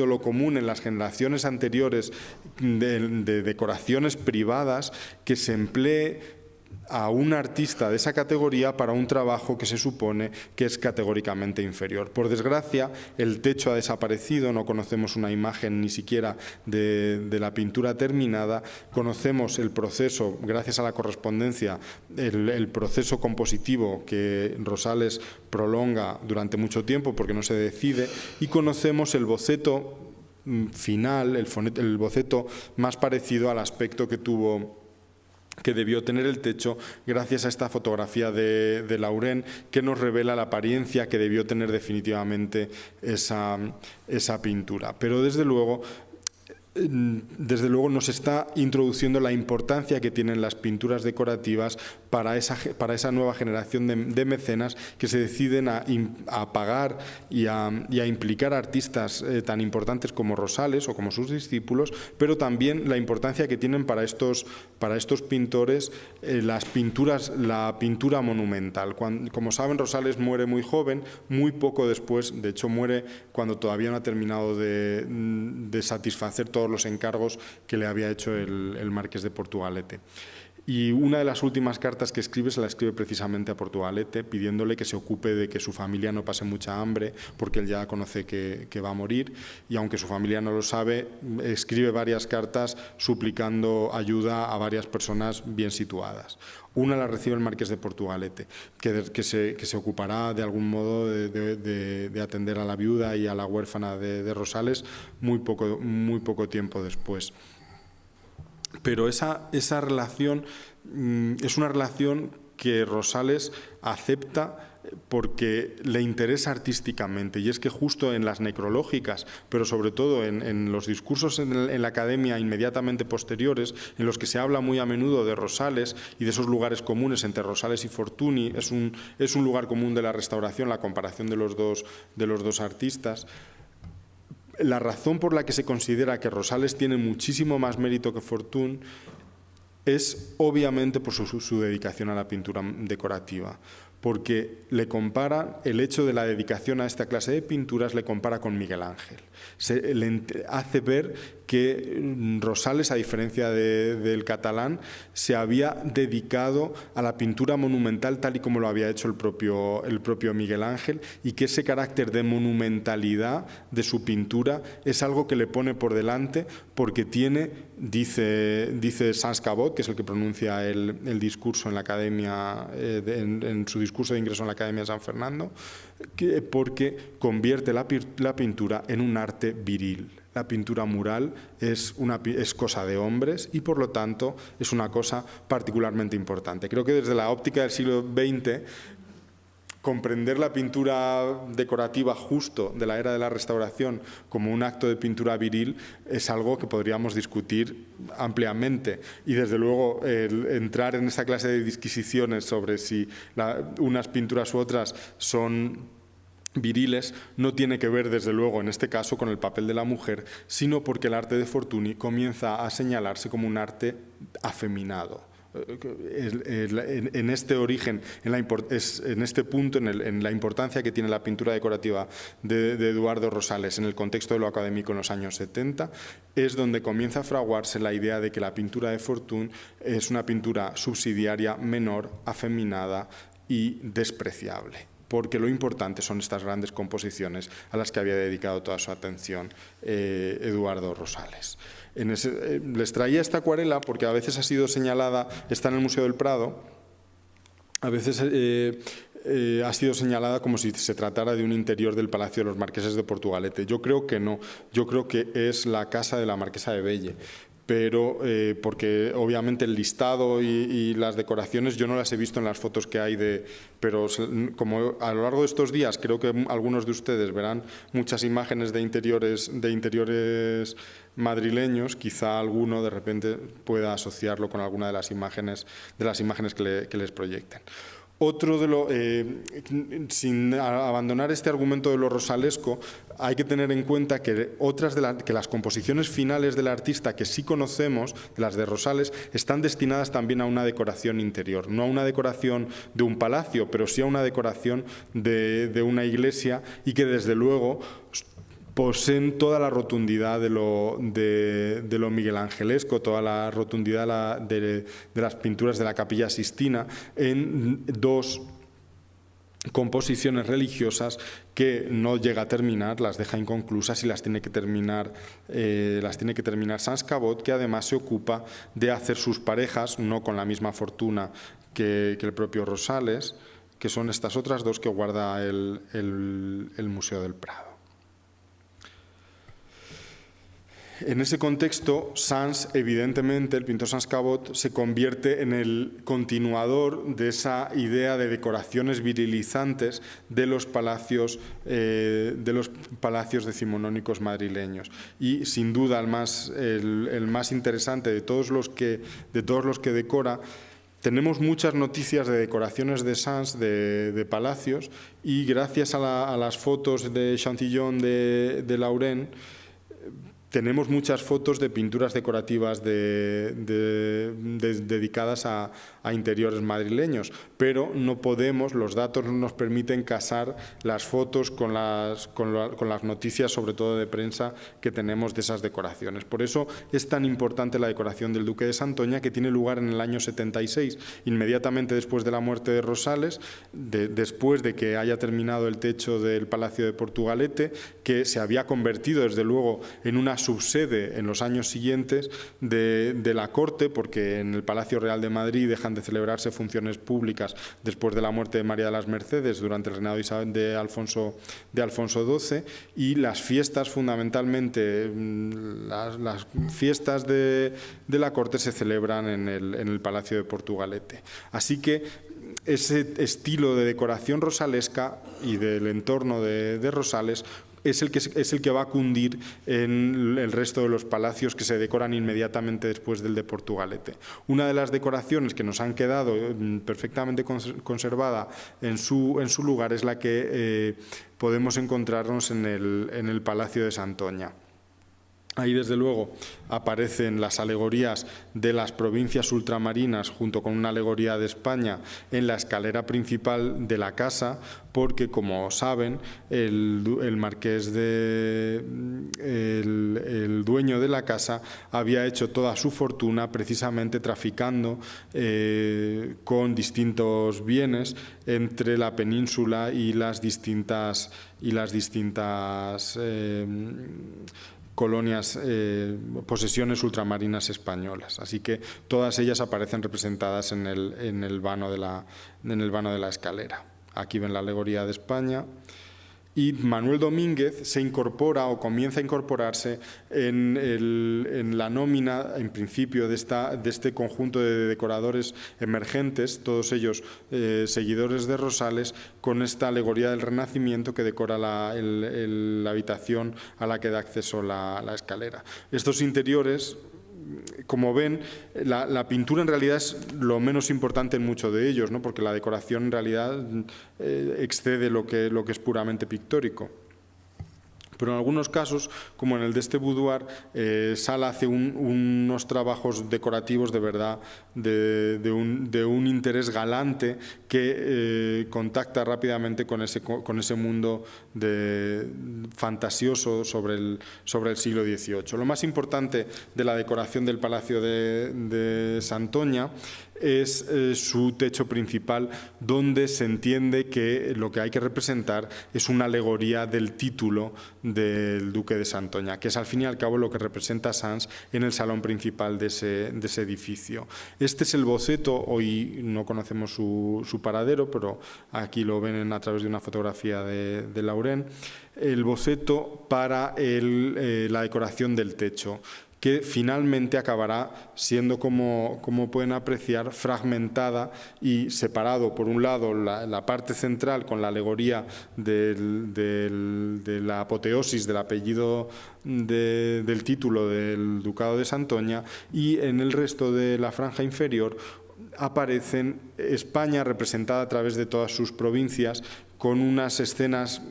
lo común en las generaciones anteriores de decoraciones privadas que se emplee a un artista de esa categoría para un trabajo que se supone que es categóricamente inferior. Por desgracia, el techo ha desaparecido, no conocemos una imagen ni siquiera de la pintura terminada. Conocemos el proceso, gracias a la correspondencia, el proceso compositivo que Rosales prolonga durante mucho tiempo porque no se decide, y conocemos el boceto final, el boceto más parecido al aspecto que tuvo que debió tener el techo, gracias a esta fotografía de Laurent, que nos revela la apariencia que debió tener definitivamente esa pintura. Pero desde luego nos está introduciendo la importancia que tienen las pinturas decorativas para esa nueva generación de mecenas que se deciden a pagar y a implicar a artistas tan importantes como Rosales o como sus discípulos, pero también la importancia que tienen para estos pintores la pintura monumental. Como saben, Rosales muere muy joven, muy poco después, de hecho muere cuando todavía no ha terminado de satisfacer todos los encargos que le había hecho el marqués de Portugalete. Y una de las últimas cartas que escribe se la escribe precisamente a Portugalete, pidiéndole que se ocupe de que su familia no pase mucha hambre, porque él ya conoce que va a morir, y aunque su familia no lo sabe, escribe varias cartas suplicando ayuda a varias personas bien situadas. Una la recibe el marqués de Portugalete, que se ocupará de algún modo de atender a la viuda y a la huérfana de Rosales muy poco tiempo después. Pero esa relación es una relación que Rosales acepta porque le interesa artísticamente, y es que justo en las necrológicas, pero sobre todo en los discursos en la academia inmediatamente posteriores, en los que se habla muy a menudo de Rosales y de esos lugares comunes entre Rosales y Fortuny, es un lugar común de la restauración, la comparación de los dos artistas. La razón por la que se considera que Rosales tiene muchísimo más mérito que Fortuny es obviamente por su dedicación a la pintura decorativa, porque le compara, el hecho de la dedicación a esta clase de pinturas le compara con Miguel Ángel. Le hace ver que Rosales, a diferencia del catalán, se había dedicado a la pintura monumental tal y como lo había hecho el propio Miguel Ángel, y que ese carácter de monumentalidad de su pintura es algo que le pone por delante porque tiene, dice Sans Cabot, que es el que pronuncia el discurso en la Academia, en su discurso de ingreso en la Academia de San Fernando, porque convierte la pintura en un arte viril. La pintura mural es cosa de hombres y, por lo tanto, es una cosa particularmente importante. Creo que desde la óptica del siglo XX, comprender la pintura decorativa justo de la era de la Restauración como un acto de pintura viril es algo que podríamos discutir ampliamente, y desde luego entrar en esta clase de disquisiciones sobre si unas pinturas u otras son viriles no tiene que ver, desde luego, en este caso con el papel de la mujer, sino porque el arte de Fortuny comienza a señalarse como un arte afeminado. En este origen, en este punto, en la importancia que tiene la pintura decorativa de Eduardo Rosales en el contexto de lo académico en los años 70, es donde comienza a fraguarse la idea de que la pintura de Fortuny es una pintura subsidiaria, menor, afeminada y despreciable, porque lo importante son estas grandes composiciones a las que había dedicado toda su atención Eduardo Rosales. Les traía esta acuarela porque a veces ha sido señalada, está en el Museo del Prado, a veces ha sido señalada como si se tratara de un interior del Palacio de los Marqueses de Portugalete. Yo creo que no, yo creo que es la casa de la Marquesa de Belle, pero porque obviamente el listado y las decoraciones yo no las he visto en las fotos que hay pero como a lo largo de estos días creo que algunos de ustedes verán muchas imágenes de interiores madrileños, quizá alguno de repente pueda asociarlo con alguna de las imágenes que les proyecten. Sin abandonar este argumento de lo rosalesco, hay que tener en cuenta que que las composiciones finales del artista que sí conocemos, de las de Rosales, están destinadas también a una decoración interior, no a una decoración de un palacio, pero sí a una decoración de una iglesia, y que desde luego poseen toda la rotundidad de lo miguelangelesco, toda la rotundidad de las pinturas de la Capilla Sixtina, en dos composiciones religiosas que no llega a terminar, las deja inconclusas y las tiene que terminar Sans Cabot, que además se ocupa de hacer sus parejas, no con la misma fortuna que el propio Rosales, que son estas otras dos que guarda el Museo del Prado. En ese contexto, Sans, evidentemente, el pintor Sans Cabot, se convierte en el continuador de esa idea de decoraciones virilizantes de los palacios decimonónicos madrileños. Y, sin duda, el más interesante de todos los que decora. Tenemos muchas noticias de decoraciones de Sans, de palacios, y gracias a las fotos de Chantillon de Laurent, tenemos muchas fotos de pinturas decorativas dedicadas a interiores madrileños, pero no podemos, los datos no nos permiten casar las fotos con las noticias, sobre todo de prensa, que tenemos de esas decoraciones. Por eso es tan importante la decoración del Duque de Santoña, que tiene lugar en el año 76, inmediatamente después de la muerte de Rosales, después de que haya terminado el techo del Palacio de Portugalete, que se había convertido, desde luego, en una subsede en los años siguientes de la corte, porque en el Palacio Real de Madrid dejan de celebrarse funciones públicas después de la muerte de María de las Mercedes durante el reinado de Alfonso XII, y las fiestas, fundamentalmente las fiestas de la corte, se celebran en el Palacio de Portugalete. Así que ese estilo de decoración rosalesca y del entorno de Rosales es el que va a cundir en el resto de los palacios que se decoran inmediatamente después del de Portugalete. Una de las decoraciones que nos han quedado perfectamente conservada en su lugar es la que podemos encontrarnos en el Palacio de Santoña. Ahí, desde luego, aparecen las alegorías de las provincias ultramarinas junto con una alegoría de España en la escalera principal de la casa, porque, como saben, el dueño de la casa había hecho toda su fortuna precisamente traficando con distintos bienes entre la península y las distintas colonias, posesiones ultramarinas españolas. Así que todas ellas aparecen representadas en el vano de la escalera. Aquí ven la alegoría de España. Y Manuel Domínguez se incorpora o comienza a incorporarse en la nómina, en principio, de este conjunto de decoradores emergentes, todos ellos seguidores de Rosales, con esta alegoría del Renacimiento que decora la habitación a la que da acceso la escalera. Estos interiores, como ven, la pintura en realidad es lo menos importante en muchos de ellos, ¿no? Porque la decoración en realidad excede lo que es puramente pictórico. Pero en algunos casos, como en el de este boudoir, Sala hace unos trabajos decorativos de verdad de un interés galante que contacta rápidamente con ese mundo fantasioso sobre el siglo XVIII. Lo más importante de la decoración del Palacio de Santoña es su techo principal, donde se entiende que lo que hay que representar es una alegoría del título del Duque de Santoña, que es al fin y al cabo lo que representa Sans en el salón principal de ese edificio. Este es el boceto, hoy no conocemos su paradero, pero aquí lo ven a través de una fotografía de Laurent, el boceto para la decoración del techo, que finalmente acabará siendo, como pueden apreciar, fragmentada y separado, por un lado, la parte central con la alegoría de la apoteosis del apellido del título del Ducado de Santoña, y en el resto de la franja inferior aparecen España representada a través de todas sus provincias, con unas escenas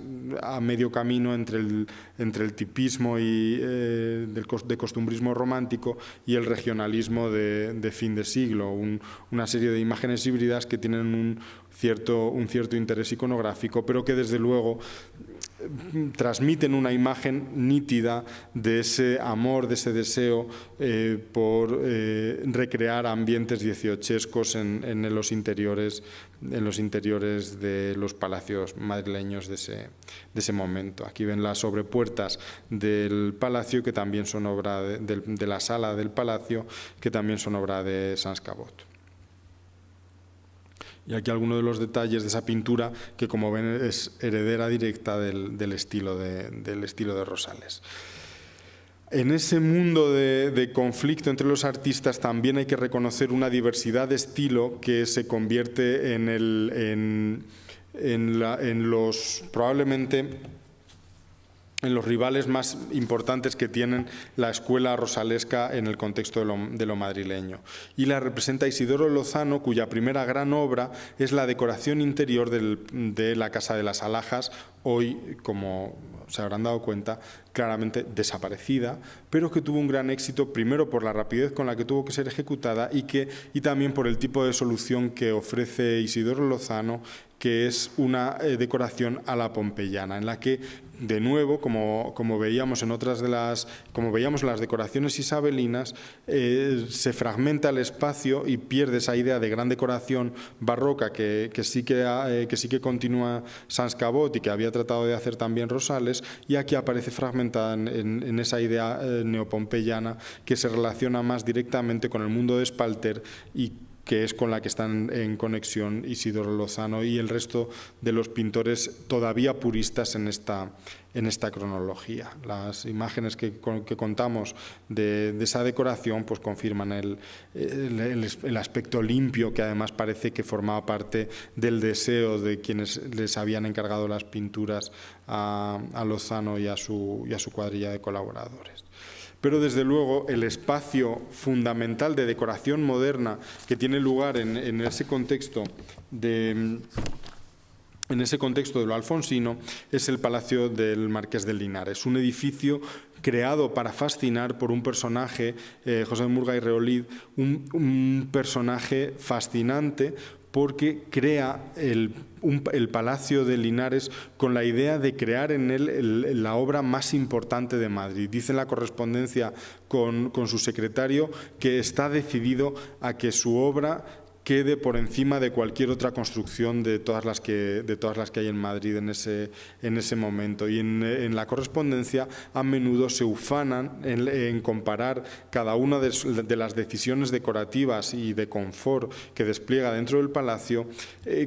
a medio camino entre el tipismo y de costumbrismo romántico y el regionalismo de fin de siglo, una serie de imágenes híbridas que tienen un cierto interés iconográfico, pero que desde luego transmiten una imagen nítida de ese amor, de ese deseo por recrear ambientes dieciochescos en los interiores de los palacios madrileños de ese momento. Aquí ven las sobrepuertas del palacio, que también son obra de la sala del palacio, que también son obra de Sans Cabot. Y aquí algunos de los detalles de esa pintura, que, como ven, es heredera directa del estilo de Rosales. En ese mundo de conflicto entre los artistas también hay que reconocer una diversidad de estilo que se convierte probablemente en los rivales más importantes que tienen la escuela rosalesca en el contexto de lo madrileño. Y la representa Isidoro Lozano, cuya primera gran obra es la decoración interior de la Casa de las Alhajas, hoy, como se habrán dado cuenta, claramente desaparecida, pero que tuvo un gran éxito, primero por la rapidez con la que tuvo que ser ejecutada y también por el tipo de solución que ofrece Isidoro Lozano, que es una decoración a la pompeyana, en la que, de nuevo, como veíamos en las decoraciones isabelinas, se fragmenta el espacio y pierde esa idea de gran decoración barroca que sí que continúa Sans Cabot y que había tratado de hacer también Rosales, y aquí aparece fragmentada en esa idea neopompeyana que se relaciona más directamente con el mundo de Spalter y que es con la que están en conexión Isidoro Lozano y el resto de los pintores todavía puristas en esta cronología. Las imágenes que contamos de esa decoración pues confirman el aspecto limpio, que además parece que formaba parte del deseo de quienes les habían encargado las pinturas a Lozano y a su cuadrilla de colaboradores. Pero desde luego el espacio fundamental de decoración moderna que tiene lugar en ese contexto de lo alfonsino es el Palacio del Marqués de Linares, un edificio creado para fascinar por un personaje, José de Murga y Reolid, un personaje fascinante porque crea el Palacio de Linares con la idea de crear en él la obra más importante de Madrid. Dice en la correspondencia con su secretario que está decidido a que su obra quede por encima de cualquier otra construcción de todas las que hay en Madrid en ese momento. Y en la correspondencia a menudo se ufanan en comparar cada una de las decisiones decorativas y de confort que despliega dentro del palacio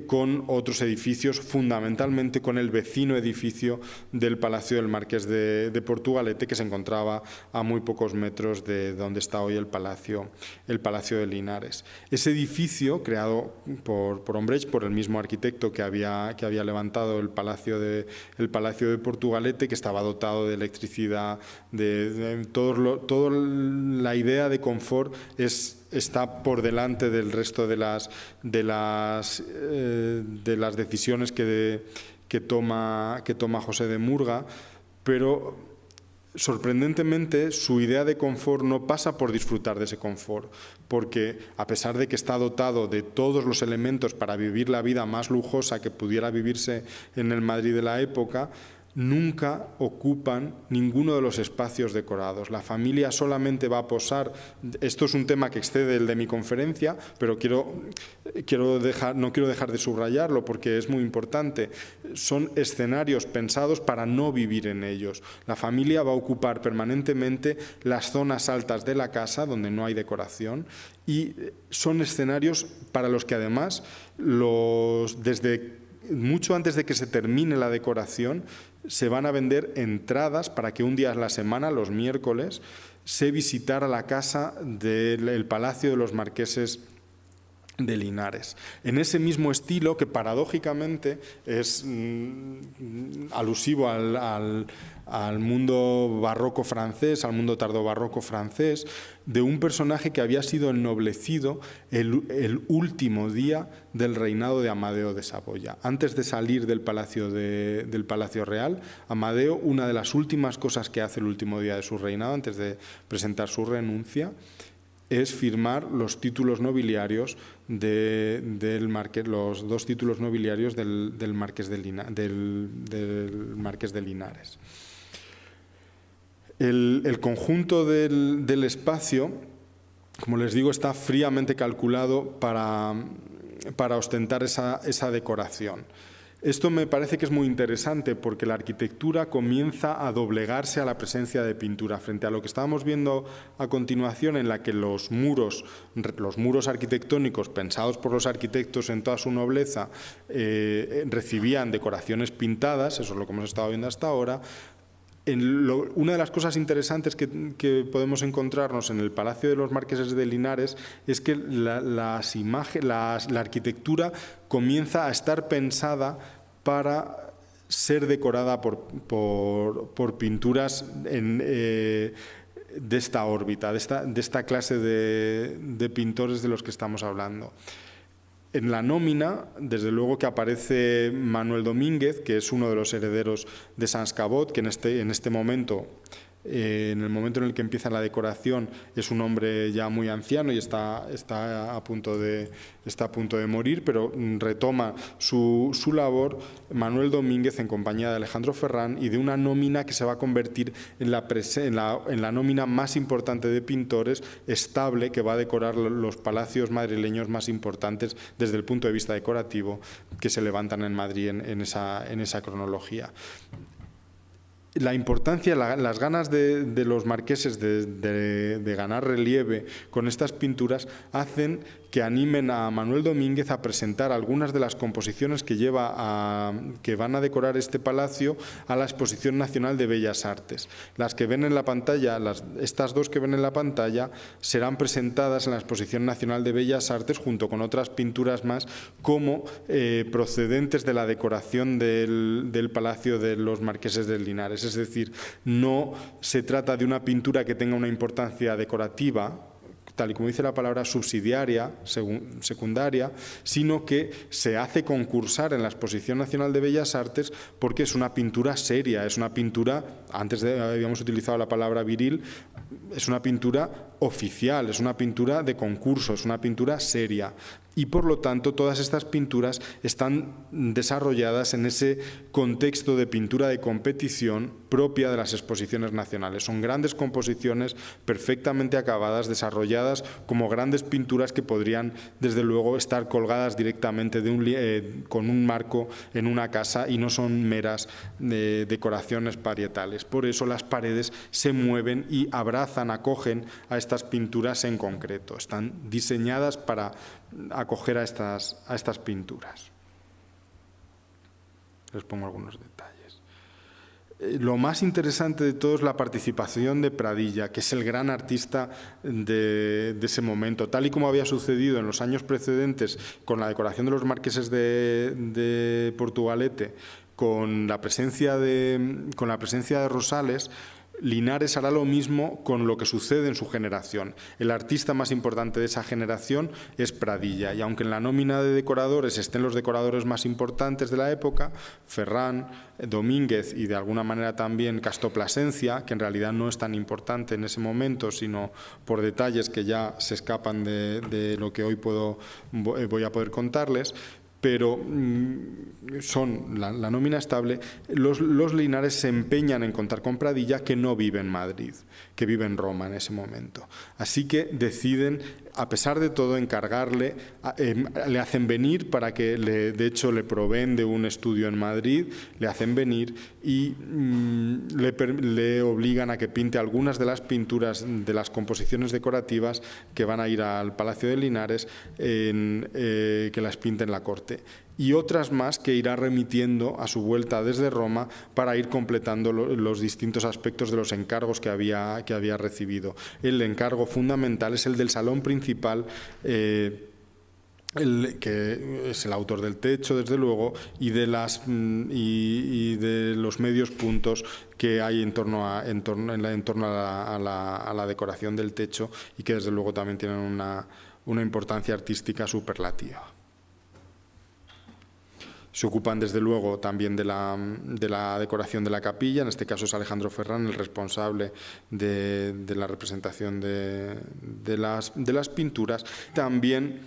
con otros edificios, fundamentalmente con el vecino edificio del Palacio del Marqués de Portugalete, que se encontraba a muy pocos metros de donde está hoy el Palacio de Linares. Ese edificio, creado por Ombrech, por el mismo arquitecto que había levantado el Palacio de Portugalete, que estaba dotado de electricidad, toda la idea de confort está por delante del resto de las decisiones que toma José de Murga, pero sorprendentemente, su idea de confort no pasa por disfrutar de ese confort, porque a pesar de que está dotado de todos los elementos para vivir la vida más lujosa que pudiera vivirse en el Madrid de la época, nunca ocupan ninguno de los espacios decorados. La familia solamente va a posar. Esto es un tema que excede el de mi conferencia, pero no quiero dejar de subrayarlo porque es muy importante. Son escenarios pensados para no vivir en ellos. La familia va a ocupar permanentemente las zonas altas de la casa donde no hay decoración y son escenarios para los que además desde mucho antes de que se termine la decoración, se van a vender entradas para que un día a la semana, los miércoles, se visitara la casa del Palacio de los Marqueses de Linares. En ese mismo estilo, que paradójicamente es alusivo al mundo barroco francés, al mundo tardobarroco francés, de un personaje que había sido ennoblecido el último día del reinado de Amadeo de Saboya. Antes de salir del Palacio Real, Amadeo, una de las últimas cosas que hace el último día de su reinado, antes de presentar su renuncia, es firmar los títulos nobiliarios del Marqués, los dos títulos nobiliarios del Marqués de Linares. El conjunto del espacio, como les digo, está fríamente calculado para ostentar esa decoración. Esto me parece que es muy interesante porque la arquitectura comienza a doblegarse a la presencia de pintura frente a lo que estábamos viendo a continuación, en la que los muros arquitectónicos pensados por los arquitectos en toda su nobleza recibían decoraciones pintadas, eso es lo que hemos estado viendo hasta ahora. Una de las cosas interesantes que podemos encontrarnos en el Palacio de los Marqueses de Linares es que la arquitectura comienza a estar pensada para ser decorada por pinturas de esta órbita, de esta clase de pintores de los que estamos hablando. En la nómina, desde luego que aparece Manuel Domínguez, que es uno de los herederos de Sans Cabot, que en este momento, en el momento en el que empieza la decoración, es un hombre ya muy anciano y está a punto de morir, pero retoma su labor Manuel Domínguez en compañía de Alejandro Ferrán y de una nómina que se va a convertir en la nómina más importante de pintores estable que va a decorar los palacios madrileños más importantes desde el punto de vista decorativo que se levantan en Madrid en esa cronología. La importancia, las ganas de los marqueses de ganar relieve con estas pinturas hacen que animen a Manuel Domínguez a presentar algunas de las composiciones que van a decorar este palacio a la Exposición Nacional de Bellas Artes. Las que ven en la pantalla, estas dos que ven en la pantalla, serán presentadas en la Exposición Nacional de Bellas Artes junto con otras pinturas más como procedentes de la decoración del Palacio de los Marqueses de Linares. Es decir, no se trata de una pintura que tenga una importancia decorativa, tal y como dice la palabra, subsidiaria, secundaria, sino que se hace concursar en la Exposición Nacional de Bellas Artes porque es una pintura seria, es una pintura, antes habíamos utilizado la palabra viril, es una pintura oficial, es una pintura de concurso, es una pintura seria. Y por lo tanto todas estas pinturas están desarrolladas en ese contexto de pintura de competición propia de las exposiciones nacionales. Son grandes composiciones perfectamente acabadas, desarrolladas como grandes pinturas que podrían desde luego estar colgadas directamente con un marco en una casa y no son meras decoraciones parietales. Por eso las paredes se mueven y abrazan, acogen a estas pinturas en concreto. Están diseñadas para acoger a estas pinturas. Les pongo algunos detalles. Lo más interesante de todo es la participación de Pradilla, que es el gran artista de ese momento. Tal y como había sucedido en los años precedentes con la decoración de los marqueses de Portugalete, con la presencia de Rosales, Linares hará lo mismo con lo que sucede en su generación. El artista más importante de esa generación es Pradilla, y aunque en la nómina de decoradores estén los decoradores más importantes de la época, Ferrán, Domínguez y de alguna manera también Castó Plasencia, que en realidad no es tan importante en ese momento, sino por detalles que ya se escapan de lo que hoy voy a poder contarles, pero son la nómina estable. Los Linares se empeñan en contar con Pradilla, que no vive en Madrid, que vive en Roma en ese momento. Así que deciden, a pesar de todo, encargarle, le hacen venir para que, de hecho, le proveen de un estudio en Madrid, le hacen venir y le obligan a que pinte algunas de las pinturas de las composiciones decorativas que van a ir al Palacio de Linares, que las pinte en la corte. Y otras más que irá remitiendo a su vuelta desde Roma para ir completando los distintos aspectos de los encargos que había recibido. El encargo fundamental es el del salón principal, que es el autor del techo, desde luego, y de los medios puntos que hay en torno a la decoración del techo, y que desde luego también tienen una importancia artística superlativa. Se ocupan, desde luego, también de la decoración de la capilla. En este caso es Alejandro Ferrán el responsable de la representación de las pinturas. También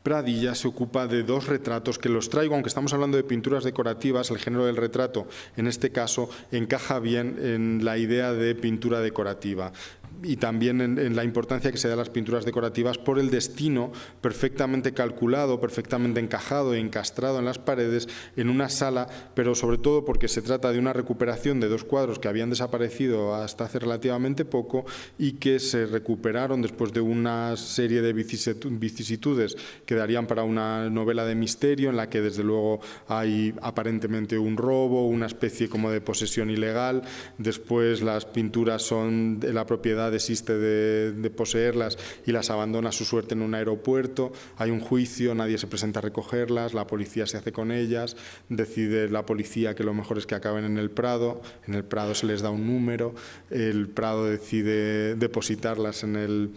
Pradilla se ocupa de dos retratos que los traigo, aunque estamos hablando de pinturas decorativas, el género del retrato en este caso encaja bien en la idea de pintura decorativa. y también en la importancia que se da a las pinturas decorativas por el destino perfectamente calculado, perfectamente encajado e encastrado en las paredes en una sala, pero sobre todo porque se trata de una recuperación de 2 cuadros que habían desaparecido hasta hace relativamente poco y que se recuperaron después de una serie de vicisitudes que darían para una novela de misterio en la que desde luego hay aparentemente un robo, una especie como de posesión ilegal. Después las pinturas son de la propiedad, desiste de poseerlas y las abandona a su suerte en un aeropuerto. Hay un juicio, nadie se presenta a recogerlas, la policía se hace con ellas, decide la policía que lo mejor es que acaben en el Prado se les da un número, el Prado decide depositarlas en el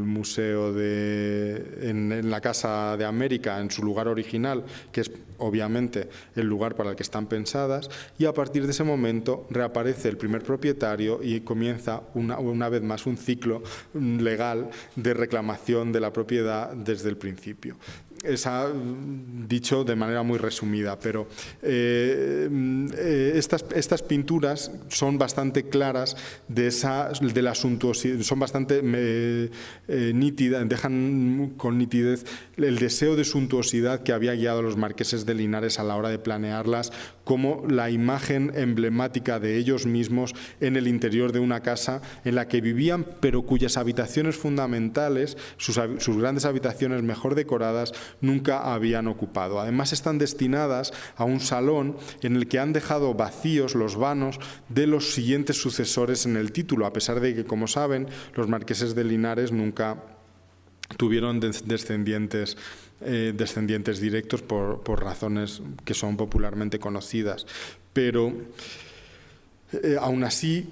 museo en la Casa de América, en su lugar original, que es obviamente el lugar para el que están pensadas, y a partir de ese momento reaparece el primer propietario y comienza una vez más un ciclo legal de reclamación de la propiedad desde el principio. Dicho de manera muy resumida, pero estas pinturas son bastante claras de la suntuosidad, son bastante nítidas, dejan con nitidez el deseo de suntuosidad que había guiado a los marqueses de Linares a la hora de planearlas, como la imagen emblemática de ellos mismos en el interior de una casa en la que vivían, pero cuyas habitaciones fundamentales, sus grandes habitaciones mejor decoradas, nunca habían ocupado. Además están destinadas a un salón en el que han dejado vacíos los vanos de los siguientes sucesores en el título, a pesar de que, como saben, los marqueses de Linares nunca tuvieron descendientes directos por razones que son popularmente conocidas. Pero aún así,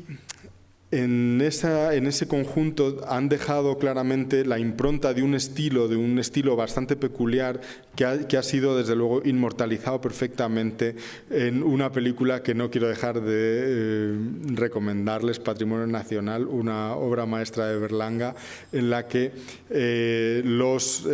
en ese conjunto han dejado claramente la impronta de un estilo bastante peculiar que ha sido desde luego inmortalizado perfectamente en una película que no quiero dejar de recomendarles, Patrimonio Nacional, una obra maestra de Berlanga, en la que los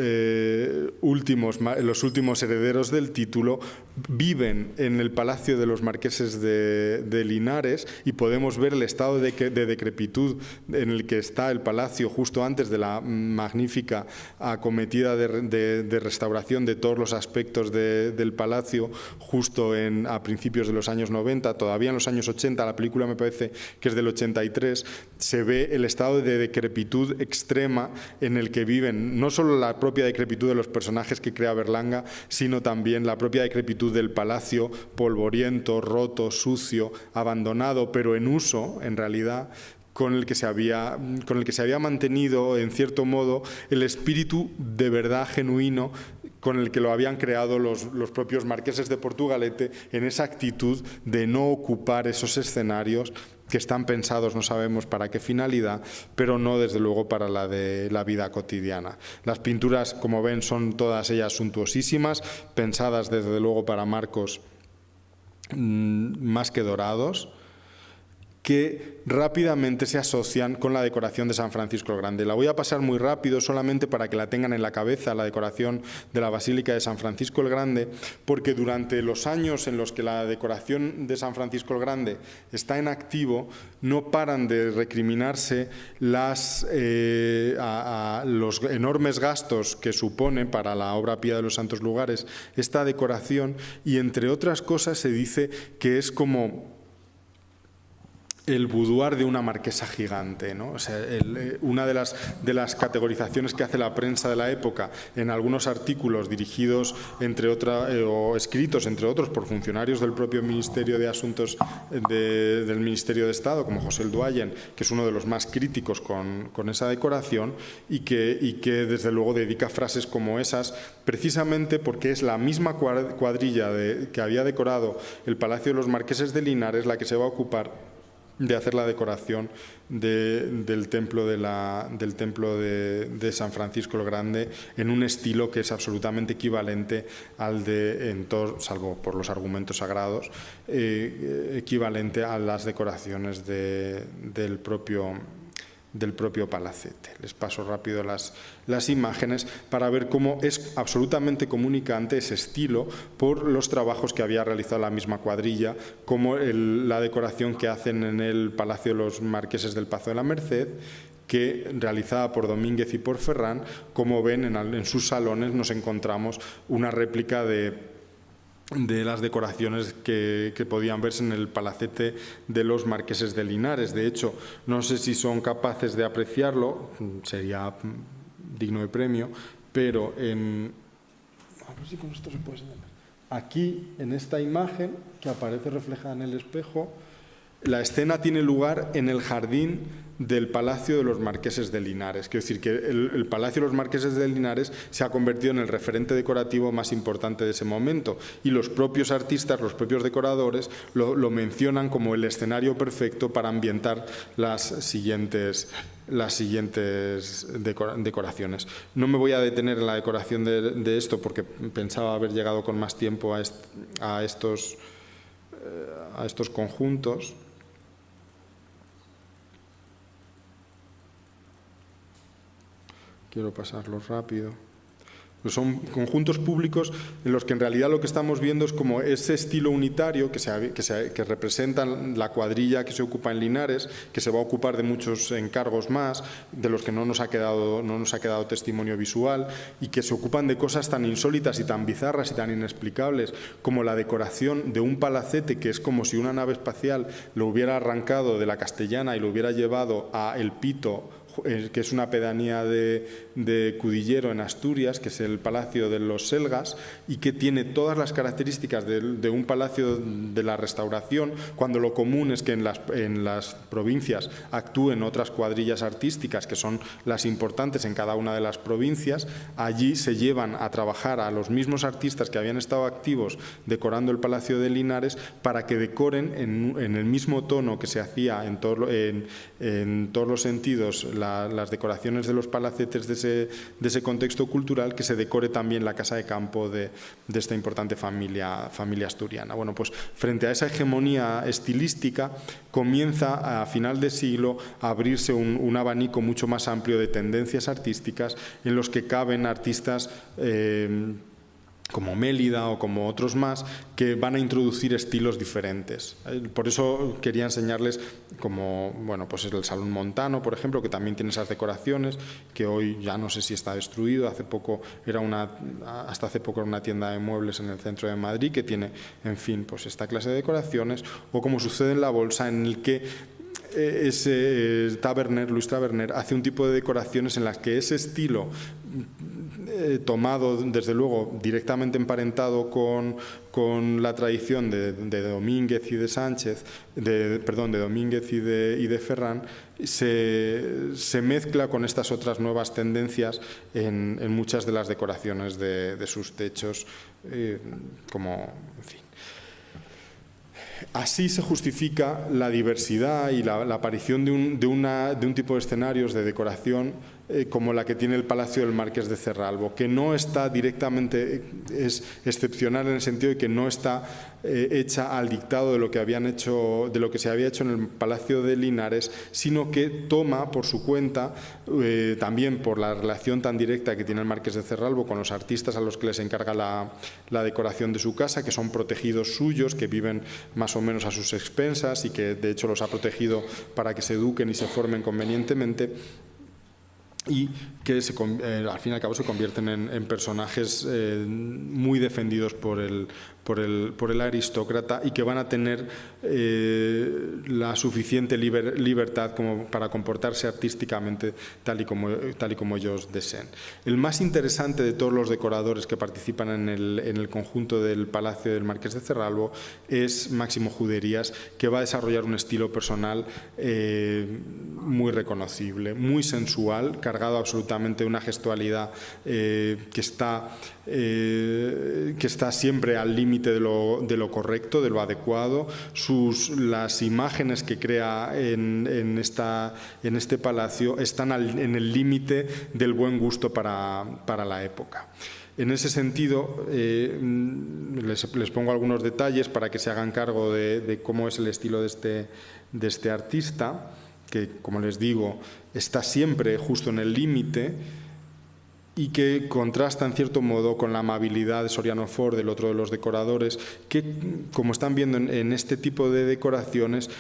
últimos herederos del título viven en el Palacio de los Marqueses de Linares, y podemos ver el estado de decrepitud en el que está el palacio justo antes de la magnífica acometida de restauración de todos los aspectos del palacio, justo a principios de los años 90, todavía en los años 80, la película me parece que es del 83, se ve el estado de decrepitud extrema en el que viven, no solo la propia decrepitud de los personajes que crea Berlanga, sino también la propia decrepitud del palacio, polvoriento, roto, sucio, abandonado, pero en uso, en realidad, con el que se había mantenido, en cierto modo, el espíritu de verdad genuino con el que lo habían creado los propios marqueses de Portugalete, en esa actitud de no ocupar esos escenarios que están pensados, no sabemos para qué finalidad, pero no desde luego para la de la vida cotidiana. Las pinturas, como ven, son todas ellas suntuosísimas, pensadas desde luego para marcos más que dorados, que rápidamente se asocian con la decoración de San Francisco el Grande. La voy a pasar muy rápido, solamente para que la tengan en la cabeza, la decoración de la Basílica de San Francisco el Grande, porque durante los años en los que la decoración de San Francisco el Grande está en activo, no paran de recriminarse los enormes gastos que supone para la obra pía de los Santos Lugares esta decoración, y entre otras cosas se dice que es como el boudoir de una marquesa gigante, ¿no? O sea, una de las categorizaciones que hace la prensa de la época en algunos artículos dirigidos, o escritos, entre otros, por funcionarios del propio Ministerio de Asuntos del Ministerio de Estado, como José El Duayen, que es uno de los más críticos con esa decoración, y que desde luego dedica frases como esas, precisamente porque es la misma cuadrilla que había decorado el Palacio de los Marqueses de Linares la que se va a ocupar de hacer la decoración del templo de San Francisco el Grande en un estilo que es absolutamente equivalente al salvo por los argumentos sagrados, equivalente a las decoraciones del propio del propio palacete. Les paso rápido las imágenes para ver cómo es absolutamente comunicante ese estilo por los trabajos que había realizado la misma cuadrilla, como la decoración que hacen en el Palacio de los Marqueses del Pazo de la Merced, que realizada por Domínguez y por Ferrán. Como ven, en sus salones nos encontramos una réplica de las decoraciones que podían verse en el palacete de los Marqueses de Linares. De hecho, no sé si son capaces de apreciarlo, sería digno de premio, pero a ver si con esto se puede señalar. Aquí, en esta imagen que aparece reflejada en el espejo, la escena tiene lugar en el jardín del Palacio de los Marqueses de Linares. Quiero decir que el Palacio de los Marqueses de Linares se ha convertido en el referente decorativo más importante de ese momento, y los propios artistas, los propios decoradores lo mencionan como el escenario perfecto para ambientar las siguientes decoraciones. No me voy a detener en la decoración de esto porque pensaba haber llegado con más tiempo a estos conjuntos. Quiero pasarlo rápido. Pues son conjuntos públicos en los que en realidad lo que estamos viendo es como ese estilo unitario que representa la cuadrilla que se ocupa en Linares, que se va a ocupar de muchos encargos más, de los que no nos ha quedado testimonio visual, y que se ocupan de cosas tan insólitas y tan bizarras y tan inexplicables como la decoración de un palacete que es como si una nave espacial lo hubiera arrancado de la Castellana y lo hubiera llevado a El Pito, que es una pedanía de Cudillero en Asturias, que es el Palacio de los Selgas, y que tiene todas las características de un palacio de la Restauración, cuando lo común es que en las provincias actúen otras cuadrillas artísticas que son las importantes en cada una de las provincias. Allí se llevan a trabajar a los mismos artistas que habían estado activos decorando el Palacio de Linares para que decoren en el mismo tono que se hacía en todos los sentidos las decoraciones de los palacetes de ese contexto cultural, que se decore también la casa de campo de esta importante familia asturiana. Bueno, pues frente a esa hegemonía estilística comienza a final de siglo a abrirse un abanico mucho más amplio de tendencias artísticas en los que caben artistas como Mélida o como otros más, que van a introducir estilos diferentes. Por eso quería enseñarles como, bueno, pues el Salón Montano, por ejemplo, que también tiene esas decoraciones, que hoy ya no sé si está destruido. Hasta hace poco era una tienda de muebles en el centro de Madrid, que tiene, en fin, pues esta clase de decoraciones, o como sucede en La Bolsa, en el que Luis Taberner hace un tipo de decoraciones en las que ese estilo, tomado desde luego directamente emparentado con la tradición de Domínguez y de Sánchez, de Domínguez y de Ferrán, se mezcla con estas otras nuevas tendencias en muchas de las decoraciones de sus techos, como, en fin. Así se justifica la diversidad y la aparición de un tipo de escenarios de decoración como la que tiene el Palacio del Marqués de Cerralbo, que no está directamente, es excepcional en el sentido de que no está hecha al dictado de lo que se había hecho en el Palacio de Linares, sino que toma por su cuenta, también por la relación tan directa que tiene el Marqués de Cerralbo con los artistas a los que les encarga la decoración de su casa, que son protegidos suyos, que viven más o menos a sus expensas y que de hecho los ha protegido para que se eduquen y se formen convenientemente, y que al fin y al cabo se convierten en personajes muy defendidos por el aristócrata, y que van a tener la suficiente libertad como para comportarse artísticamente tal y como ellos deseen. El más interesante de todos los decoradores que participan en el conjunto del Palacio del Marqués de Cerralbo es Máximo Juderías, que va a desarrollar un estilo personal muy reconocible, muy sensual, cargado absolutamente de una gestualidad que está siempre al límite de lo correcto, de lo adecuado. Las imágenes que crea en este palacio están en el límite del buen gusto para la época. En ese sentido, les pongo algunos detalles para que se hagan cargo de cómo es el estilo de este artista, que, como les digo, está siempre justo en el límite y que contrasta en cierto modo con la amabilidad de Soriano Ford, el otro de los decoradores, que, como están viendo en este tipo de decoraciones,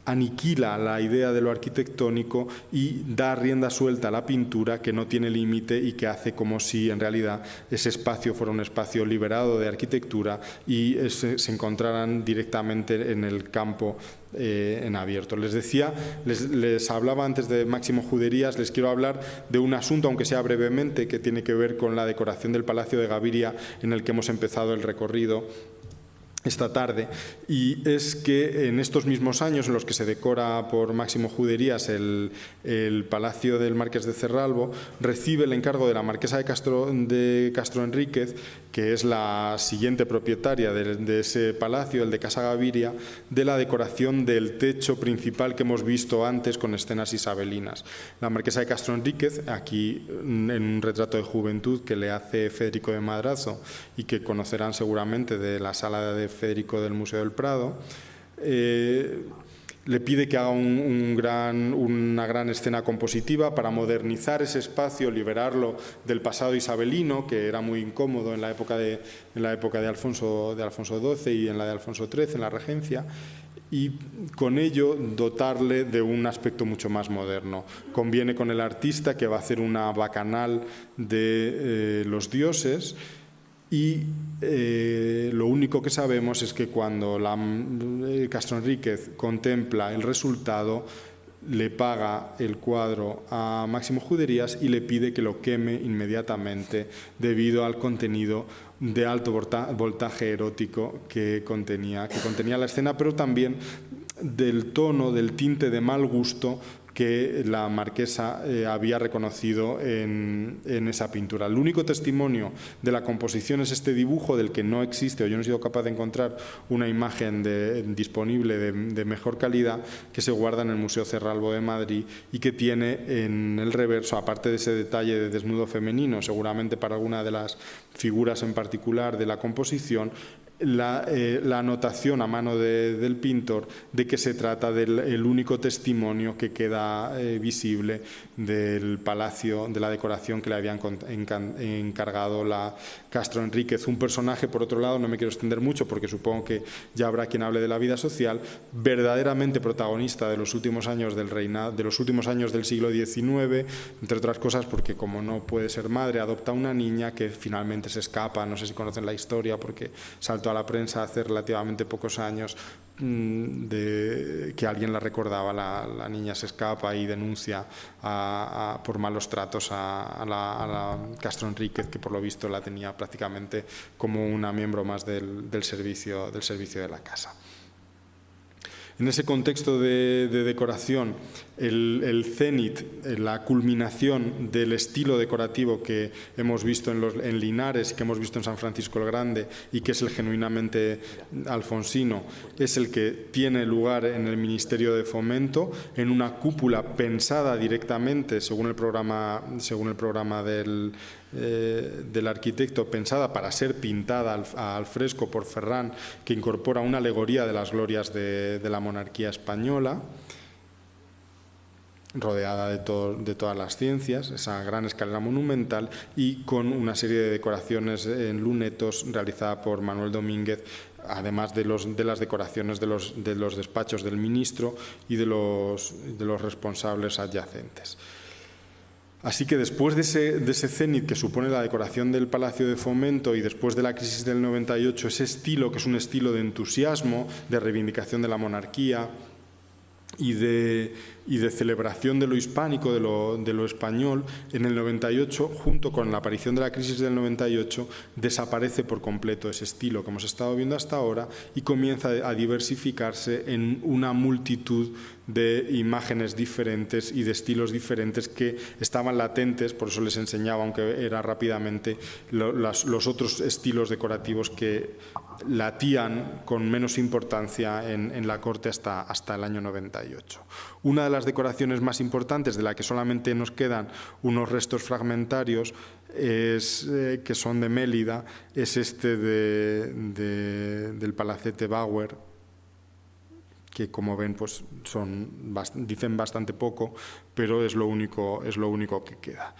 aniquila la idea de lo arquitectónico y da rienda suelta a la pintura, que no tiene límite y que hace como si en realidad ese espacio fuera un espacio liberado de arquitectura y se encontraran directamente en el campo en abierto. Les decía, les hablaba antes de Máximo Juderías, les quiero hablar de un asunto, aunque sea brevemente, que tiene que ver con la decoración del Palacio de Gaviria, en el que hemos empezado el recorrido esta tarde, y es que en estos mismos años en los que se decora por Máximo Juderías el Palacio del Marqués de Cerralbo, recibe el encargo de la Marquesa de Castro Enríquez, que es la siguiente propietaria de ese palacio, el de Casa Gaviria, de la decoración del techo principal que hemos visto antes con escenas isabelinas. La Marquesa de Castro Enríquez, aquí en un retrato de juventud que le hace Federico de Madrazo y que conocerán seguramente de la sala de Federico del Museo del Prado, le pide que haga una gran escena compositiva para modernizar ese espacio, liberarlo del pasado isabelino, que era muy incómodo en la época de Alfonso XII y en la de Alfonso XIII, en la regencia, y con ello dotarle de un aspecto mucho más moderno. Conviene con el artista, que va a hacer una bacanal de los dioses, y lo único que sabemos es que cuando Castro Enríquez contempla el resultado, le paga el cuadro a Máximo Juderías y le pide que lo queme inmediatamente debido al contenido de alto voltaje erótico que contenía la escena, pero también del tono, del tinte de mal gusto que la marquesa había reconocido en esa pintura. El único testimonio de la composición es este dibujo, del que no existe, o yo no he sido capaz de encontrar una imagen disponible de mejor calidad, que se guarda en el Museo Cerralbo de Madrid y que tiene en el reverso, aparte de ese detalle de desnudo femenino, seguramente para alguna de las figuras en particular de la composición, la anotación a mano del pintor de que se trata del único testimonio que queda visible del palacio, de la decoración que le habían encargado la Castro Enríquez. Un personaje, por otro lado, no me quiero extender mucho porque supongo que ya habrá quien hable de la vida social, verdaderamente protagonista de los últimos años del reinado, de los últimos años del siglo XIX, entre otras cosas porque, como no puede ser madre, adopta una niña que finalmente se escapa. No sé si conocen la historia porque saltó a la prensa hace relativamente pocos años de que alguien la recordaba. La niña se escapa y denuncia por malos tratos a la Castro Enríquez, que por lo visto la tenía prácticamente como una miembro más del servicio de la casa. En ese contexto de decoración, el cénit, la culminación del estilo decorativo que hemos visto en Linares, que hemos visto en San Francisco el Grande y que es el genuinamente alfonsino, es el que tiene lugar en el Ministerio de Fomento, en una cúpula pensada directamente, según el programa del arquitecto, pensada para ser pintada al fresco por Ferran, que incorpora una alegoría de las glorias de la monarquía española, rodeada de todas las ciencias, esa gran escalera monumental, y con una serie de decoraciones en lunetos realizada por Manuel Domínguez, además de las decoraciones de los despachos del ministro y de los responsables adyacentes. Así que después de ese cénit que supone la decoración del Palacio de Fomento, y después de la crisis del 98, ese estilo, que es un estilo de entusiasmo, de reivindicación de la monarquía y de celebración de lo hispánico, de lo español, en el 98, junto con la aparición de la crisis del 98, desaparece por completo ese estilo que hemos estado viendo hasta ahora y comienza a diversificarse en una multitud de imágenes diferentes y de estilos diferentes que estaban latentes. Por eso les enseñaba, aunque era rápidamente, los otros estilos decorativos que latían con menos importancia en la corte hasta el año 98. Una de las decoraciones más importantes, de la que solamente nos quedan unos restos fragmentarios, que son de Mélida, es este del Palacete Bauer, que como ven pues dicen bastante poco, pero es lo único que queda.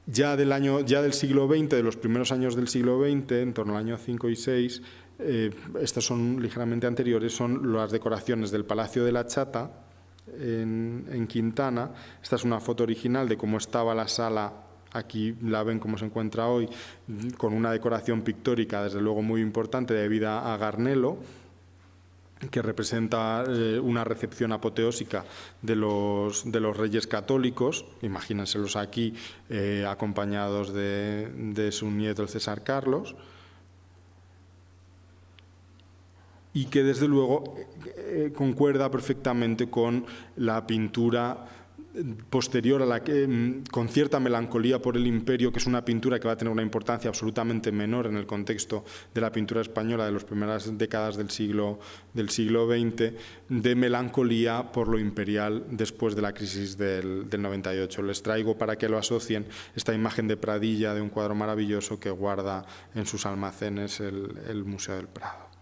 Ya del siglo XX, de los primeros años del siglo XX, en torno al año 5 y 6, estas son ligeramente anteriores, son las decoraciones del Palacio de la Chata en Quintana. Esta es una foto original de cómo estaba la sala. Aquí la ven cómo se encuentra hoy, con una decoración pictórica, desde luego muy importante, debida a Garnelo, que representa una recepción apoteósica de los reyes católicos. Imagínenselos aquí acompañados de su nieto, el César Carlos. Y que desde luego concuerda perfectamente con la pintura posterior a la que, con cierta melancolía por el imperio, que es una pintura que va a tener una importancia absolutamente menor en el contexto de la pintura española de las primeras décadas del siglo XX, de melancolía por lo imperial después de la crisis del 98. Les traigo para que lo asocien esta imagen de Pradilla, de un cuadro maravilloso que guarda en sus almacenes el Museo del Prado.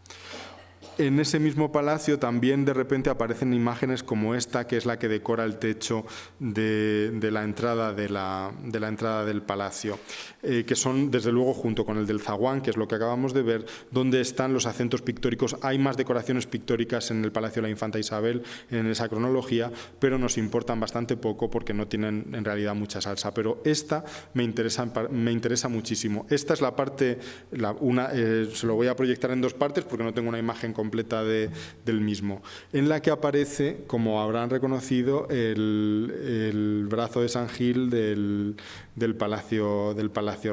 En ese mismo palacio también de repente aparecen imágenes como esta, que es la que decora el techo de la entrada del palacio, que son desde luego, junto con el del zaguán, que es lo que acabamos de ver, donde están los acentos pictóricos. Hay más decoraciones pictóricas en el Palacio de la Infanta Isabel, en esa cronología, pero nos importan bastante poco porque no tienen en realidad mucha salsa. Pero esta me interesa muchísimo. Esta es la parte, se lo voy a proyectar en dos partes porque no tengo una imagen completa del mismo, en la que aparece, como habrán reconocido, el brazo de San Gil del Palacio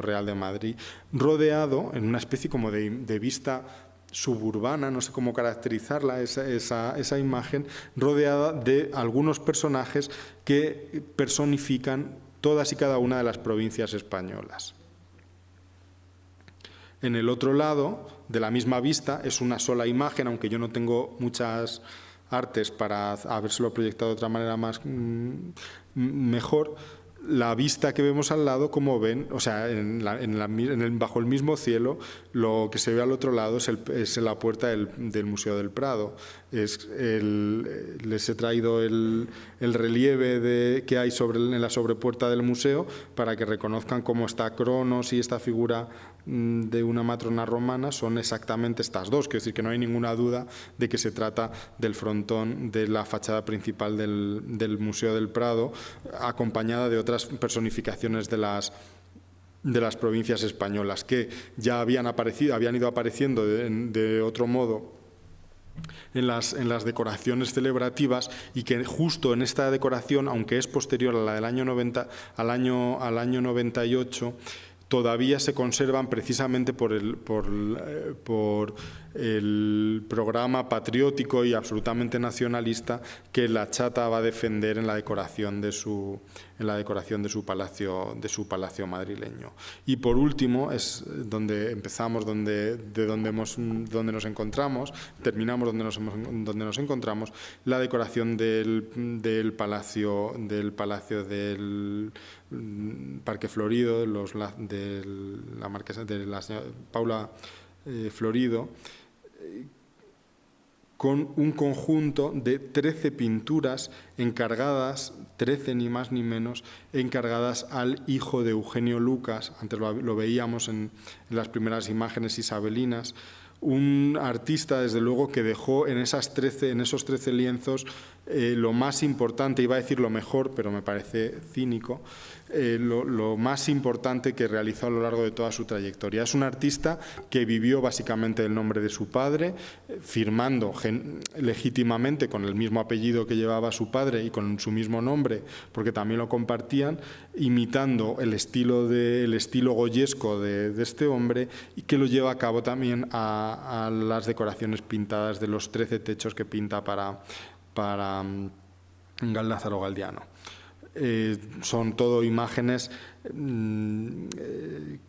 Real de Madrid, rodeado en una especie como de vista suburbana, no sé cómo caracterizarla, esa imagen, rodeada de algunos personajes que personifican todas y cada una de las provincias españolas. En el otro lado, de la misma vista, es una sola imagen, aunque yo no tengo muchas artes para habérselo proyectado de otra manera mejor. La vista que vemos al lado, como ven, o sea, bajo el mismo cielo, lo que se ve al otro lado es la puerta del Museo del Prado. Les he traído el relieve que hay en la sobrepuerta del museo para que reconozcan cómo está Cronos y esta figura de una matrona romana son exactamente estas dos. Quiero decir que no hay ninguna duda de que se trata del frontón de la fachada principal del Museo del Prado, acompañada de otras personificaciones de las provincias españolas que ya habían ido apareciendo de otro modo en las decoraciones celebrativas, y que justo en esta decoración, aunque es posterior a la del año 90, al año 98, todavía se conservan precisamente por el programa patriótico y absolutamente nacionalista que la Chata va a defender en la decoración de su palacio madrileño. Y por último es donde empezamos, donde nos encontramos, terminamos donde nos encontramos, la decoración del palacio del Parque Florido, de la marquesa de la señora Paula Florido, con un conjunto de 13 pinturas encargadas, 13 ni más ni menos, encargadas al hijo de Eugenio Lucas. Antes lo veíamos en las primeras imágenes isabelinas. Un artista, desde luego, que dejó en esos 13 lienzos lo más importante, iba a decir lo mejor, pero me parece cínico, lo más importante que realizó a lo largo de toda su trayectoria. Es un artista que vivió básicamente el nombre de su padre, firmando legítimamente con el mismo apellido que llevaba su padre y con su mismo nombre, porque también lo compartían, imitando el estilo goyesco de este hombre, y que lo lleva a cabo también a las decoraciones pintadas de los 13 techos que pinta para Lázaro Galdiano. Son todo imágenes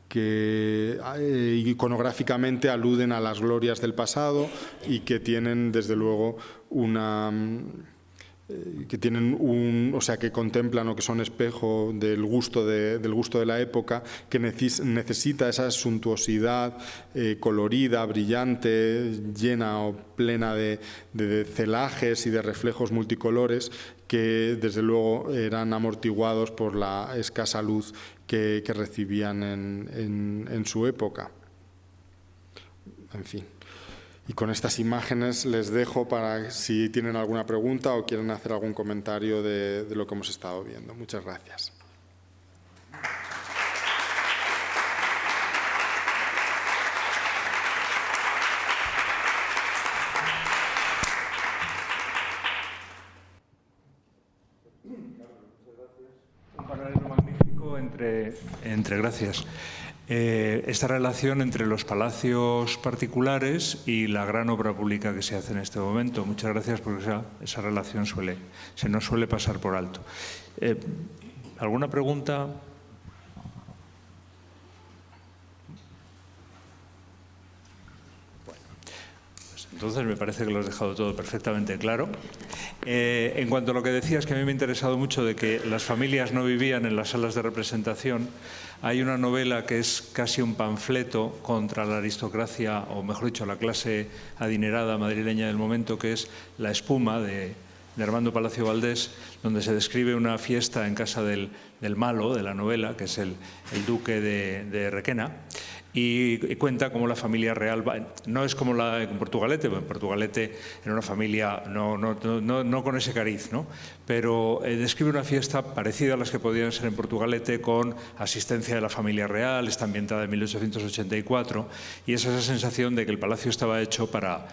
que iconográficamente aluden a las glorias del pasado y que tienen, desde luego, que tienen o sea, que contemplan o que son espejo del gusto de la época, que necesita esa suntuosidad colorida, brillante, llena o plena de celajes y de reflejos multicolores, que desde luego eran amortiguados por la escasa luz que recibían en su época. En fin. Y con estas imágenes les dejo para si tienen alguna pregunta o quieren hacer algún comentario de lo que hemos estado viendo. Muchas gracias. Un paralelo magnífico entre gracias. Esta relación entre los palacios particulares y la gran obra pública que se hace en este momento. Muchas gracias, porque esa relación se nos suele pasar por alto. ¿Alguna pregunta? Bueno, pues entonces me parece que lo has dejado todo perfectamente claro. En cuanto a lo que decías, que a mí me ha interesado mucho de que las familias no vivían en las salas de representación, hay una novela que es casi un panfleto contra la aristocracia, o mejor dicho, la clase adinerada madrileña del momento, que es La espuma, de Armando Palacio Valdés, donde se describe una fiesta en casa del malo de la novela, que es el duque de Requena, y cuenta cómo la familia real no es como la en Portugalete, en Portugalete era una familia no con ese cariz, ¿no? Pero describe una fiesta parecida a las que podían ser en Portugalete, con asistencia de la familia real, está ambientada en 1884, y es esa sensación de que el palacio estaba hecho para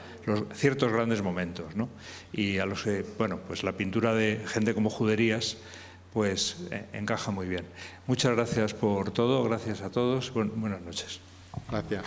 ciertos grandes momentos, ¿no? Y a los que, bueno, pues la pintura de gente como Juderías pues encaja muy bien. Muchas gracias por todo, gracias a todos, buenas noches. Gracias.